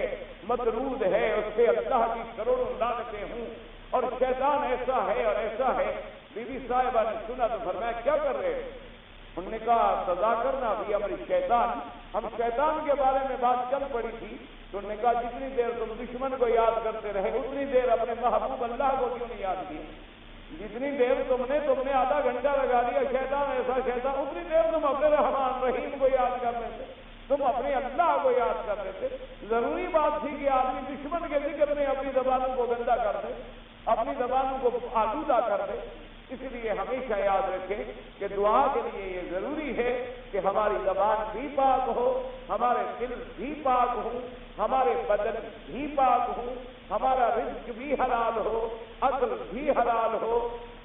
مطرود ہے، اس پہ اللہ کی کروڑوں لعنتیں ہوں، اور شیطان ایسا ہے اور ایسا ہے. بی بی صاحبہ نے سنا تو فرمایا کیا کر رہے ہیں؟ انہوں نے کہا سزا کرنا بھی ہماری شیطان. ہم شیطان کے بارے میں بات چل پڑی تھی تو انہوں نے کہا جتنی دیر تم دشمن کو یاد کرتے رہے اتنی دیر اپنے محبوب اللہ کو کیوں نہیں یاد کیا؟ جتنی دیر تم نے آدھا گھنٹہ لگا دیا شیطان ایسا شیطان، اتنی دیر تم اپنے رحمان رحیم کو یاد کر رہے تھے، تم اپنے اللہ کو یاد کر رہے تھے. ضروری بات تھی کہ آدمی دشمن کے ذکر میں اپنی زبانوں کو گندا کر دے، اپنی زبانوں کو آلودہ کر دے. اس لیے ہمیشہ یاد رکھیں کہ دعا کے لیے یہ ضروری ہے کہ ہماری زبان بھی پاک ہو، ہمارے دل بھی پاک ہو، ہمارے بدن بھی پاک ہو، ہمارا رزق بھی حلال ہو، عقل بھی حلال ہو،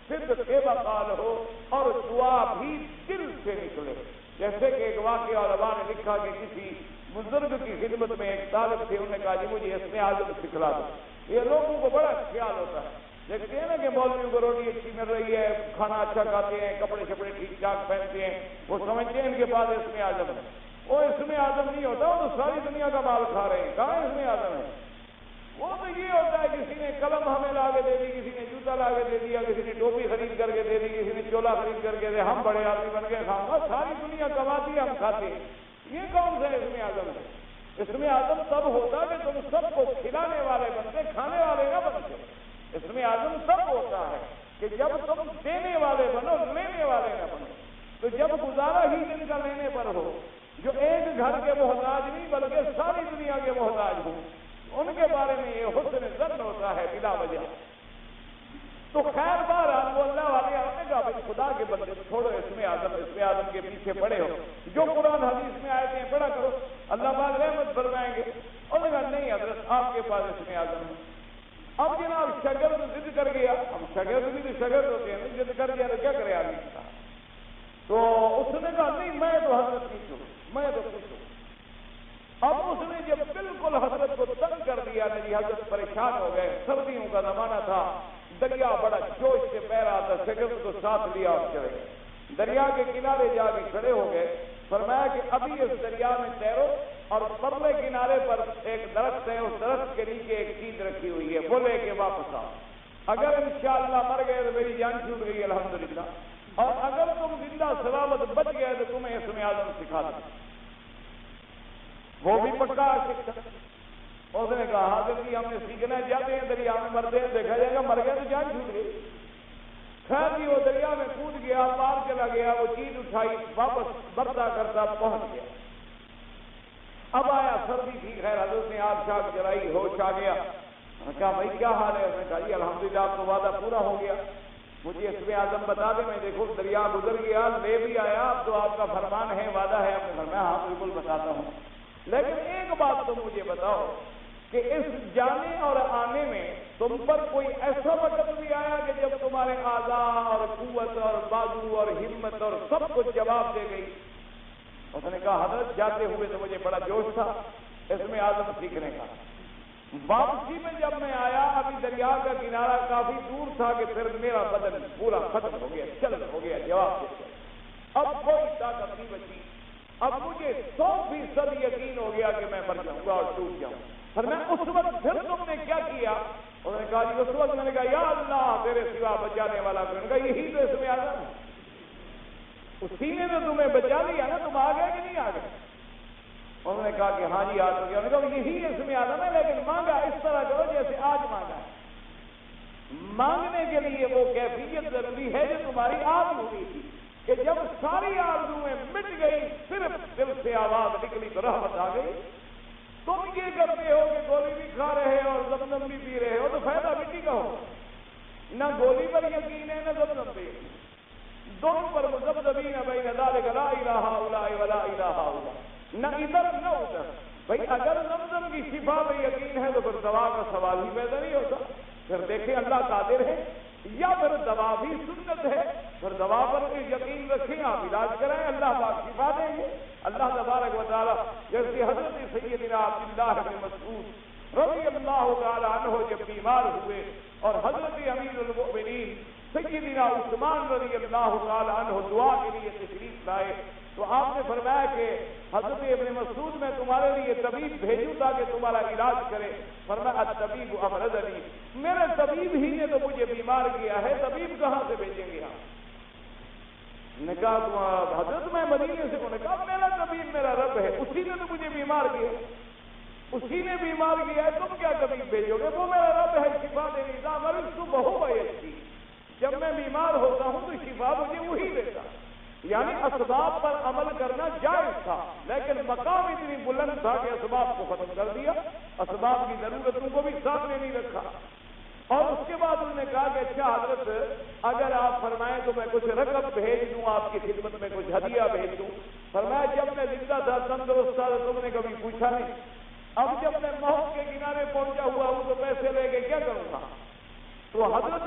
صدق کے مقال ہو، اور دعا بھی دل سے نکلے۔ جیسے کہ ایک واقعہ علماء نے لکھا کہ کسی بزرگ کی خدمت میں ایک طالب تھے، انہوں نے کہا جی مجھے اسم اعظم سکھلا دو۔ یہ لوگوں کو بڑا خیال ہوتا ہے، دیکھتے ہیں نا کہ مولویوں کو روٹی اچھی مل رہی ہے، کھانا اچھا کھاتے ہیں، کپڑے شپڑے ٹھیک ٹھاک پہنتے ہیں، وہ سمجھتے ہیں ان کے پاس اسم اعظم ہے۔ وہ اسم اعظم نہیں ہوتا، وہ تو ساری دنیا کا مال کھا رہے ہیں، کہاں اسم اعظم ہے؟ وہ تو یہ ہوتا ہے کسی نے قلم ہمیں لا کے دے دی، کسی نے جوتا لا کے دے دیا، کسی نے ٹوپی خرید کر کے دے دی، کسی نے چولا خرید کر کے دے، ہم بڑے آدمی بن گئے کھاؤں، ساری دنیا کماتی ہے، ہم کھاتے ہیں۔ یہ کون سا اسم اعظم ہے؟ اسم اعظم تب ہوتا کہ تم سب کو کھلانے والے بنتے، کھانے والے نہ بنتے۔ اسم اعظم تب ہوتا ہے کہ جب تم دینے والے بنو، لینے والے نہ بنو۔ تو جب گزارا ہی جن کا لینے پر ہو، جو ایک گھر کے محتاج نہیں بلکہ ساری دنیا کے محتاج ہوں، ان کے بارے میں یہ حسن ظن ہوتا ہے بلا وجہ۔ تو خیر بہرحال وہ اللہ والے آپ نے کہا بھائی خدا کے بندے چھوڑو اسم اعظم کے پیچھے پڑے ہو، جو قرآن حدیث میں آئے ہیں پڑھا کرو، اللہ پاک رحمت فرمائیں گے۔ اور نے کہا نہیں حضرت آپ کے پاس اسم اعظم ہے۔ اب جناب شاگرد ضد کر گیا، اب شاگرد بھی تو شاگرد ہوتے ہیں، ضد کر گیا تو کیا کرے آدمی کا؟ تو اس نے کہا نہیں میں تو حضرت نہیں چھوڑوں، میں تو خوش ہوں۔ اب اس نے جب بالکل حضرت کو تنگ کر دیا نا جی، حضرت پریشان ہو گئے، سردیوں کا زمانہ تھا، دریا بڑا جوش سے بہ رہا تھا، شاگرد کو ساتھ لیا اور چلے گئے، دریا کے کنارے جا کے کھڑے ہو گئے، فرمایا کہ ابھی اس دریا میں تیرو اور پرلے کنارے پر ایک درخت ہے، اس درخت کے نیچے ایک چیز رکھی ہوئی ہے، وہ لے کے واپس آؤ، اگر انشاءاللہ مر گئے تو میری جان چھوٹ گئی الحمدللہ، اور اگر تم زندہ سلامت بچ گئے تو تمہیں اسم اعظم سکھا دوں۔ وہ بھی پکا سکتا۔ اس نے کہا حاضر جی ہم نے سیکھنا ہے، جاتے ہیں دریا میں مرتے ہیں، دیکھا جائے گا، مر گئے تو جان چھوٹ گئی۔ خیر جی وہ دریا میں کود گیا، پار چلا گیا، وہ چیز اٹھائی، واپس برتا کرتا پہنچ گیا۔ اب آیا سردی تھی، خیر حضرت نے آگ شاگ جلائی، ہوش آ گیا، کہا بھائی کیا حال ہے؟ اس نے کہا جی الحمدللہ آپ کو وعدہ پورا ہو گیا، مجھے اسم اعظم بتا دیں، میں دیکھو دریا گزر گیا، لے بھی آیا، اب تو آپ کا فرمان ہے، وعدہ ہے۔ آپ نے فرمایا ہاں بالکل بتاتا ہوں، لیکن ایک بات تو مجھے بتاؤ کہ اس جانے اور آنے میں تم پر کوئی ایسا وقت بھی آیا کہ جب تمہارے اعضاء اور قوت اور بازو اور ہمت اور سب کچھ جواب دے گئی؟ اس نے کہا حضرت جاتے ہوئے تو مجھے بڑا جوش تھا اسم اعظم سیکھنے کا، واپسی میں جب میں آیا ابھی دریا کا کنارہ کافی دور تھا کہ پھر میرا بدن پورا ختم ہو گیا، چل ہو گیا، جواب دے گیا، اب کوئی طاقت نہیں بچی، اب مجھے 100% یقین ہو گیا کہ میں مر جاؤں گا اور ڈوب جاؤں۔ پھر میں اس وقت پھر تم نے کیا کیا؟ انہوں نے کہا جی اس وقت میں نے کہا یا اللہ تیرے سوا بچانے والا، میں نے کہا یہی تو اسم اعظم ہے، اسی نے تو تمہیں بچا لیا نا، تم آ گئے کہ نہیں آ گئے؟ انہوں نے کہا کہ ہاں جی آ چکے۔ انہوں نے کہا یہی اسم اعظم ہے، لیکن مانگا اس طرح کرو جیسے آج مانگا ہے۔ مانگنے کے لیے وہ کیفیت ضروری ہے جو تمہاری آج ہوئی تھی کہ جب ساری آرزویں مٹ گئی، صرف دل سے آواز نکلی تو رحمت آ گئی۔ تم یہ کرتے ہو کہ گولی بھی کھا رہے ہو اور زمزم بھی پی رہے ہو، تو فائدہ مٹی کا ہو، نہ گولی پر یقین ہے نہ زمزم پہ، دونوں پر مذبذبین بین ذلک لا الہ الا ولا الہ الا، نہ ادھر نہ ادھر۔ بھائی اگر زمزم کی شفا میں یقین ہے تو پھر دوا کا سوال ہی پیدا نہیں ہوتا، پھر دیکھیں اللہ قادر ہے، یا پھر دوا بھی سنت ہے، پھر دوا پر یقین رکھیں، آپ علاج کرائیں، اللہ پاک شفا دیں گے۔ اللہ تبارک و تعالیٰ جیسے حضرت سیدنا عبداللہ بن مسعود رضی اللہ تعالیٰ عنہ جب بیمار ہوئے اور حضرت امیر المؤمنین سیدنا عثمان رضی اللہ تعالیٰ عنہ دعا کے لیے تشریف لائے تو آپ نے فرمایا کہ حضرت ابن مسعود میں تمہارے لیے طبیب بھیجوں تاکہ تمہارا علاج کرے۔ فرمایا الطبیب امرضنی، میرے طبیب ہی نے تو مجھے بیمار کیا ہے، طبیب کہاں سے بھیجیں گے آپ؟ نے کہا حضرت میں مدینے سے، نے کہا میرا طبیب میرا رب ہے، اسی نے تو مجھے بیمار کیا، اسی نے بیمار کیا ہے، تم کیا طبیب بھیجو گے؟ وہ میرا رب ہے شفا دینے کا، مرض تو بہو بھائی، جب میں بیمار ہوتا ہوں تو شفا مجھے وہی دیتا۔ یعنی اسباب پر عمل کرنا جائز تھا، لیکن مقام اتنی بلند تھا کہ اسباب کو ختم کر دیا، اسباب کی ضرورتوں کو بھی سامنے نہیں رکھا۔ اور اس کے بعد انہوں نے کہا کہ اچھا حضرت اگر آپ فرمائیں تو میں کچھ رقم بھیج دوں آپ کی خدمت میں، کچھ ہدیہ بھیج دوں۔ فرمایا جب میں زندہ تھا تندرست تھا تو تم نے کبھی پوچھا نہیں، اب جب میں موت کے کنارے پہنچا ہوا ہوں تو پیسے لے کے کیا کروں گا؟ تو حضرت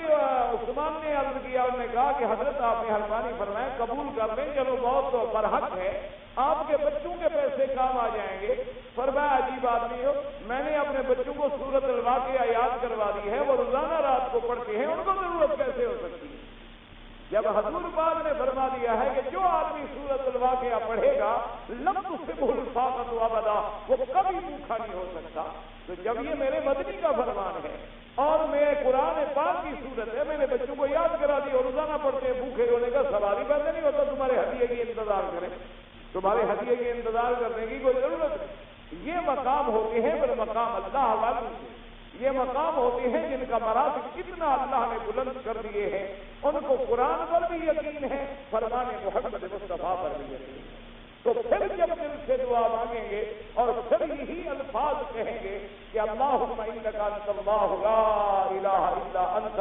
عثمان نے عرض کیا، انہوں نے کہا کہ حضرت آپ نے مہربانی فرمائے قبول کر لیں، چلو بہت تو برحق ہے، آپ کے بچوں کے پیسے کام آ جائیں گے۔ فرمایا عجیب آدمی ہو، میں نے اپنے بچوں کو سورۃ الواقعہ یاد کروا دی ہے، وہ روزانہ رات کو پڑھتے ہیں، ان کو ضرورت کیسے ہو سکتی ہے؟ جب حضور پاک نے فرما دیا ہے کہ جو آدمی سورۃ الواقعہ پڑھے گا لم تصبہ الفاقۃ ابدا، وہ کبھی بھوکا نہیں ہو سکتا، تو جب یہ میرے مدنی کا فرمان ہے اور میرے قرآن پاک کی صورت ہے، میں نے بچوں کو یاد کرا دی اور روزانہ پڑھتے بھوکے رونے کا سوال ہی پیدا نہیں ہوتا، تمہارے ہدیے کی انتظار کریں، تمہارے ہدیے کے انتظار کرنے کی کوئی ضرورت نہیں۔ یہ مقام ہوتے ہیں پھر مقام اللہ والوں سے، یہ مقام ہوتے ہیں جن کا مراتب اتنا اللہ نے بلند کر دیے ہیں، ان کو قرآن پر بھی یقین ہے، فرمان محمد مصطفیٰ پر بھی یقین ہے، تو پھر جب دل سے دعا مانگیں گے اور پھر یہی الفاظ کہیں گے کہ اللہم انک انت اللہ لا الہ الا انت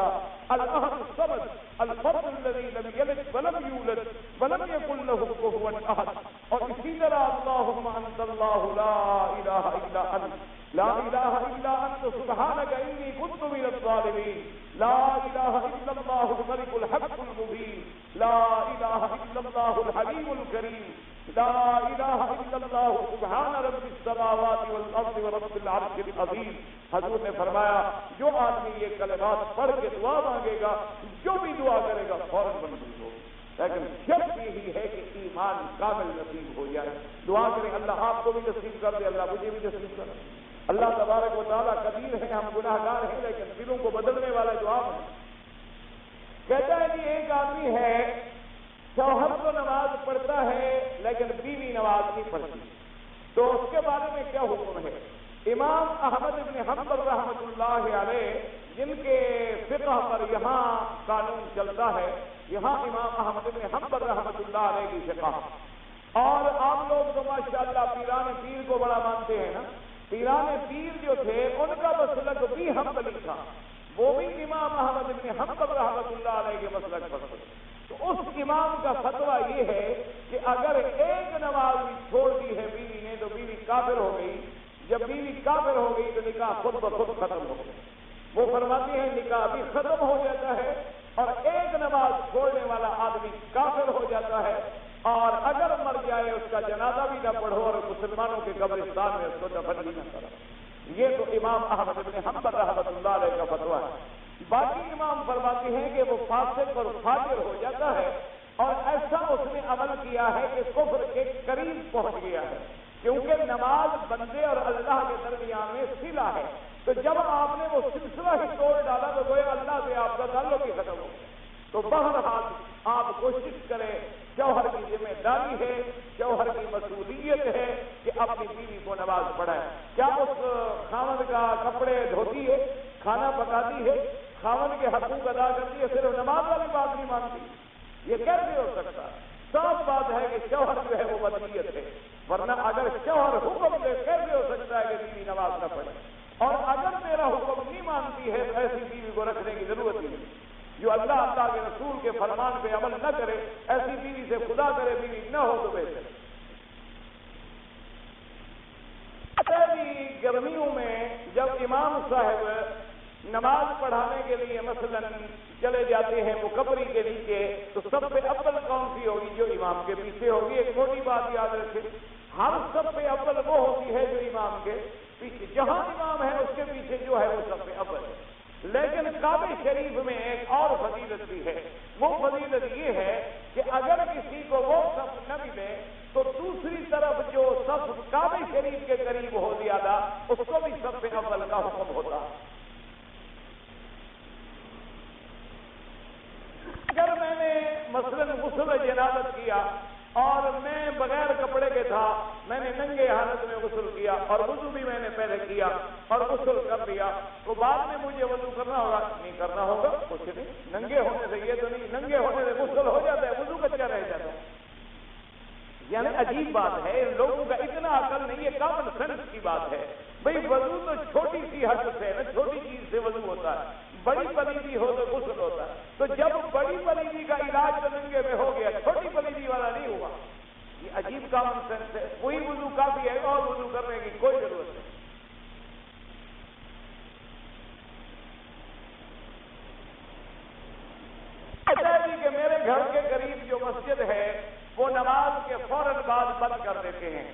الاحد الصمد الفرد الذی لم یلد ولم یولد ولم یکن له کفوا احد، اور اسی طرح اللہم انت اللہ لا الہ الا انت لا الہ الا انت سبحانک انی کنت من الظالمین، لا الہ الا اللہ الملک الحق المبین، لا الہ الا اللہ الحلیم الکریم، لا الہ الا اللہ سبحان رب السماوات والارض ورب العرش العظیم۔ حضور نے فرمایا جو آدمی یہ کلمات پڑھ کے دعا مانگے گا، جو بھی دعا کرے گا فوراً منظور ہوگی، لیکن شرط یہی ہے کہ ایمان کامل نصیب ہو جائے۔ دعا کریں اللہ آپ کو بھی نصیب کر دے، اللہ مجھے بھی نصیب کر دے۔ اللہ تبارک و تعالیٰ قدیر ہے، ہم گناہ گار ہیں لیکن دلوں کو بدلنے والا جو آپ ہے۔ کہتا ہے کہ ایک آدمی ہے شوہر تو نماز پڑھتا ہے لیکن بیوی نماز نہیں پڑھتی، تو اس کے بارے میں کیا حکم ہے؟ امام احمد بن حنبل رحمۃ اللہ علیہ جن کے فقہ پر یہاں قانون چلتا ہے، یہاں امام احمد بن حنبل رحمۃ اللہ علیہ کی فقہ، اور آپ لوگ تو ماشاءاللہ پیران پیر کو بڑا مانتے ہیں نا، پیران پیر جو تھے ان کا مسلک بھی حنبلی تھا، وہ بھی امام احمد بن حنبل رحمۃ اللہ علیہ کے مسلک پر تھے۔ تو اس امام کا فتویٰ یہ ہے کہ اگر ایک نماز بھی چھوڑ دی ہے بیوی نے تو بیوی کافر ہو گئی، جب بیوی کافر ہو گئی تو نکاح خود بخود ختم ہو گیا۔ وہ فرماتے ہیں نکاح بھی ختم ہو جاتا ہے اور ایک نماز چھوڑنے والا آدمی کافر ہو جاتا ہے، اور اگر مر جائے اس کا جنازہ بھی نہ پڑھو اور مسلمانوں کے قبرستان میں اس کو دفن بھی نہ کرو۔ یہ تو امام احمد بن حنبل رحمۃ اللہ علیہ کا فتویٰ ہے۔ باقی امام فرماتے ہیں کہ وہ فاسق اور فاجر ہو جاتا ہے اور ایسا اس نے عمل کیا ہے کہ کفر کے قریب پہنچ گیا ہے، کیونکہ نماز بندے اور اللہ کے درمیان میں صلہ ہے، تو جب آپ نے وہ سلسلہ ہی توڑ ڈالا تو گویا اللہ سے آپ کا تعلق ہی ختم ہو گیا۔ تو بہرحال آپ کوشش کریں، شوہر کی ذمہ داری ہے، شوہر کی مسئولیت ہے کہ اپنی بیوی کو نماز پڑھائے۔ کیا اس خاوند کا کپڑے دھوتی ہے، کھانا پکاتی ہے، خاوند کے حقوق ادا کرتی ہے، صرف نماز والی بات نہیں مانتی؟ یہ کیسے ہو سکتا؟ صاف بات ہے کہ شوہر جو ہے وہ مدنیت ہے، ورنہ اگر شوہر حکم دے کیسے ہو سکتا ہے کہ بیوی نماز نہ پڑھے؟ اور اگر میرا حکم نہیں مانتی ہے تو ایسی بیوی کو رکھنے کی ضرورت ہی نہیں۔ جو اللہ کے رسول کے فرمان پہ عمل نہ کرے ایسی بیوی سے خدا کرے بیوی نہ ہو تو بہتر۔ گرمیوں میں جب امام صاحب نماز پڑھانے کے لیے مثلا چلے جاتے ہیں مقبری کے نیچے، تو سب سے اول کون سی ہوگی؟ جو امام کے پیچھے ہوگی۔ ایک چھوٹی بات یاد رکھیں، ہر سب سے اول وہ ہوتی ہے جو امام کے پیچھے، جہاں امام ہے اس کے پیچھے جو ہے وہ سب سے اول ہے۔ لیکن کعبہ شریف میں ایک اور فضیلت بھی ہے، وہ فضیلت یہ ہے کہ اگر کسی کو وہ صف نہ ملے تو دوسری طرف جو صف کعبہ شریف کے قریب ہو زیادہ اس کو بھی سب سے اول کا حکم ہوتا۔ اگر میں نے مثلاً غسل جنابت کیا اور میں بغیر کپڑے کے تھا، میں نے ننگے حالت میں غسل کیا اور وضو بھی میں نے پہلے کیا اور غسل کر لیا، تو بعد میں مجھے وضو کرنا ہوگا؟ نہیں کرنا ہوگا، کچھ نہیں، ننگے ہونے سے یہ تو نہیں، ننگے ہونے سے غسل ہو جاتا ہے، وضو کچا رہ جاتا ہے۔ یعنی عجیب بات ہے، ان لوگوں کا اتنا عقل نہیں، یہ کامن سینس کی بات ہے۔ بھئی وضو تو چھوٹی سی حد سے ہے نا، چھوٹی چیز سے وضو ہوتا ہے، بڑی پلیدی ہو تو غسل ہوتا ہے، تو جب بڑی پلیدی کا علاج تو ننگے میں ہو گیا، چھوٹی پلیدی والا نہیں ہوا۔ یہ عجیب کامن سینس ہے، کوئی وضو کافی ہے اور وضو کرنے کی کوئی ضرورت نہیں۔ کہ میرے گھر کے قریب جو مسجد ہے وہ نماز کے فوراً بعد بند کر دیتے ہیں،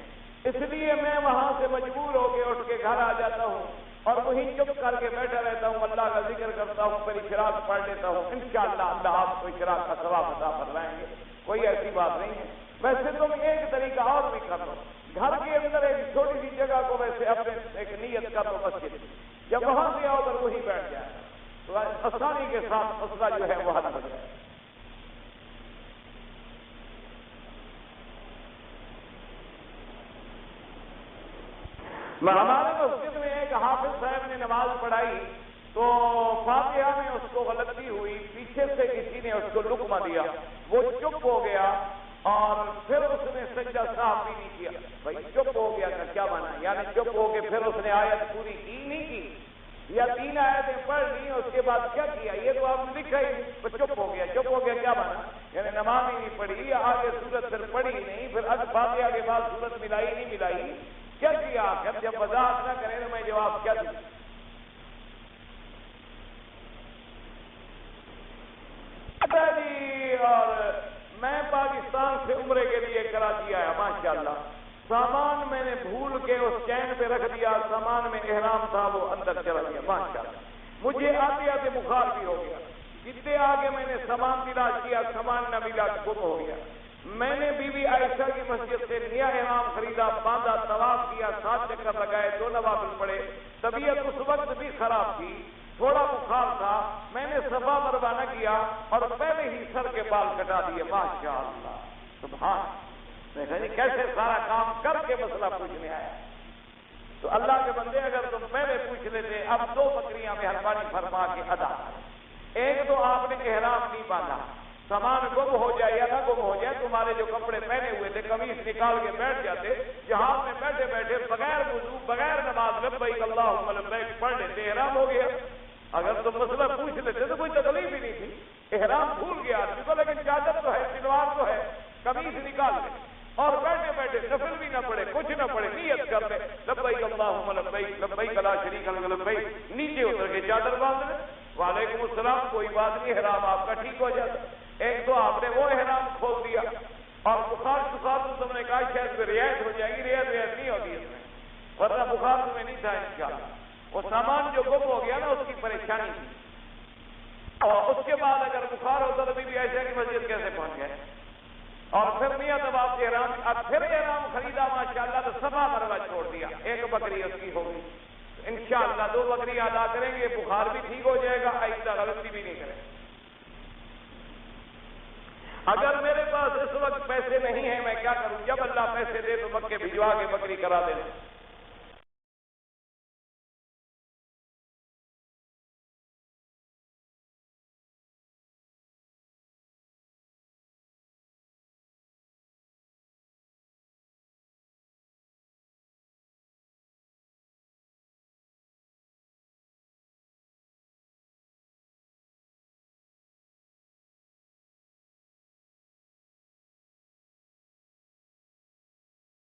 اس لیے میں وہاں سے مجبور ہو کے اٹھ کے گھر آ جاتا ہوں اور وہیں چپ کر کے بیٹھا رہتا ہوں، اللہ کا ذکر کرتا ہوں، پھر اشراق پڑھ لیتا ہوں، انشاءاللہ اللہ آپ کو اشراق کا ثواب عطا فرمائیں گے، کوئی ایسی بات نہیں ہے۔ ویسے تم ایک طریقہ اور بھی کر لو، گھر کے اندر ایک چھوٹی سی جگہ کو ویسے اپنے ایک نیت کر لو مسجد، جب وہاں سے آؤ کر وہیں بیٹھ جائے تو آسانی کے ساتھ مسئلہ جو ہے وہ حل ہو جائے۔ ہمارے مسجد میں ایک حافظ صاحب نے نماز پڑھائی تو فاتحہ میں اس کو غلطی ہوئی، پیچھے سے کسی نے اس کو لقمہ دیا، وہ چپ ہو گیا اور پھر اس نے سجدہ صاحب بھی نہیں کیا۔ بھائی چپ ہو گیا کا کیا مانا؟ یعنی چپ ہو کے پھر اس نے آیت پوری کی نہیں کی، یا 3 آیتیں پڑھ لی اس کے بعد کیا کیا؟ یہ تو آپ نے لکھا ہی، چپ ہو گیا۔ چپ ہو گیا کیا مانا؟ یعنی نماز ہی نہیں پڑھی یا آگے سورت پھر پڑھی نہیں، پھر فاتحہ کے بعد سورت ملائی نہیں ملائی، کیا کیا؟ جب وضاحت نہ کریں تو میں جواب کیا دوں؟ جی، اور میں پاکستان سے عمرے کے لیے کراچی آیا، ماشاءاللہ سامان میں نے بھول کے اس چین پہ رکھ دیا، سامان میں احرام تھا وہ اندر چلا گیا، ماشاءاللہ مجھے آتے آتے بخار بھی ہو گیا، جتنے آگے میں نے سامان تلاش کیا سامان نہ ملا، گم ہو گیا۔ میں نے بی بی عائشہ کی مسجد سے نیا احرام خریدا، باندھا، طواف کیا، 7 چکر لگائے، 2 نوافل پڑے، طبیعت اس وقت بھی خراب تھی، تھوڑا بخار تھا، میں نے صفا مروا نہ کیا اور پہلے ہی سر کے بال کٹا دیے، ماشاءاللہ سبحان۔ میں کہا جی کیسے سارا کام کر کے مسئلہ پوچھنے آیا؟ تو اللہ کے بندے اگر تم پہلے پوچھ لیتے، اب 2 بکریاں مہربانی فرما کے ادا۔ ایک تو آپ نے احرام نہیں باندھا، سامان گم ہو جائے یا نہ گم ہو جائے، تمہارے جو کپڑے پہنے ہوئے تھے قمیص نکال کے بیٹھ جاتے، جہاز میں بیٹھے بیٹھے بغیر وضو بغیر نماز لبیک اللہم لبیک پڑھ لیتے، احرام ہو گیا۔ اگر تم مسئلہ پوچھ لیتے تو کوئی تکلیف ہی نہیں تھی، احرام بھول گیا آدمی کو، لیکن چادر تو ہے، سلوار تو ہے، قمیص نکال لے اور بیٹھے بیٹھے نفل بھی نہ پڑے کچھ نہ پڑے، نیت کر لے لبیک اللہم لبیک لبیک لا شریک لک لبیک، نیچے اتر کے چادر باندھ لے، وعلیکم السلام، کوئی بات نہیں، احرام آپ کا ٹھیک ہو جاتا۔ ایک تو آپ نے وہ احرام کھول دیا اور بخار تو تم نے کہا شاید رعایت ہو جائے گی، رعایت نہیں ہوگی اس میں، ورنہ بخار تمہیں نہیں تھا انشاءاللہ۔ وہ سامان جو گم ہو گیا نا اس کی پریشانی تھی، اور اس کے بعد اگر بخار ہوتا تو بی بی عائشہ کی مسجد کیسے پہنچ گئے؟ اور پھر نیت اب آپ کے احرام، اب پھر احرام خریدا ماشاءاللہ تو صفا مروا چھوڑ دیا، 1 بکری اس کی ہوگی، انشاءاللہ 2 بکری ادا کریں گے، بخار بھی ٹھیک ہو جائے گا، آئندہ غلطی بھی نہیں کریں۔ اگر میرے پاس اس وقت پیسے نہیں ہیں میں کیا کروں؟ جب اللہ پیسے دے تو مکے بھجوا کے بکری کرا دینا۔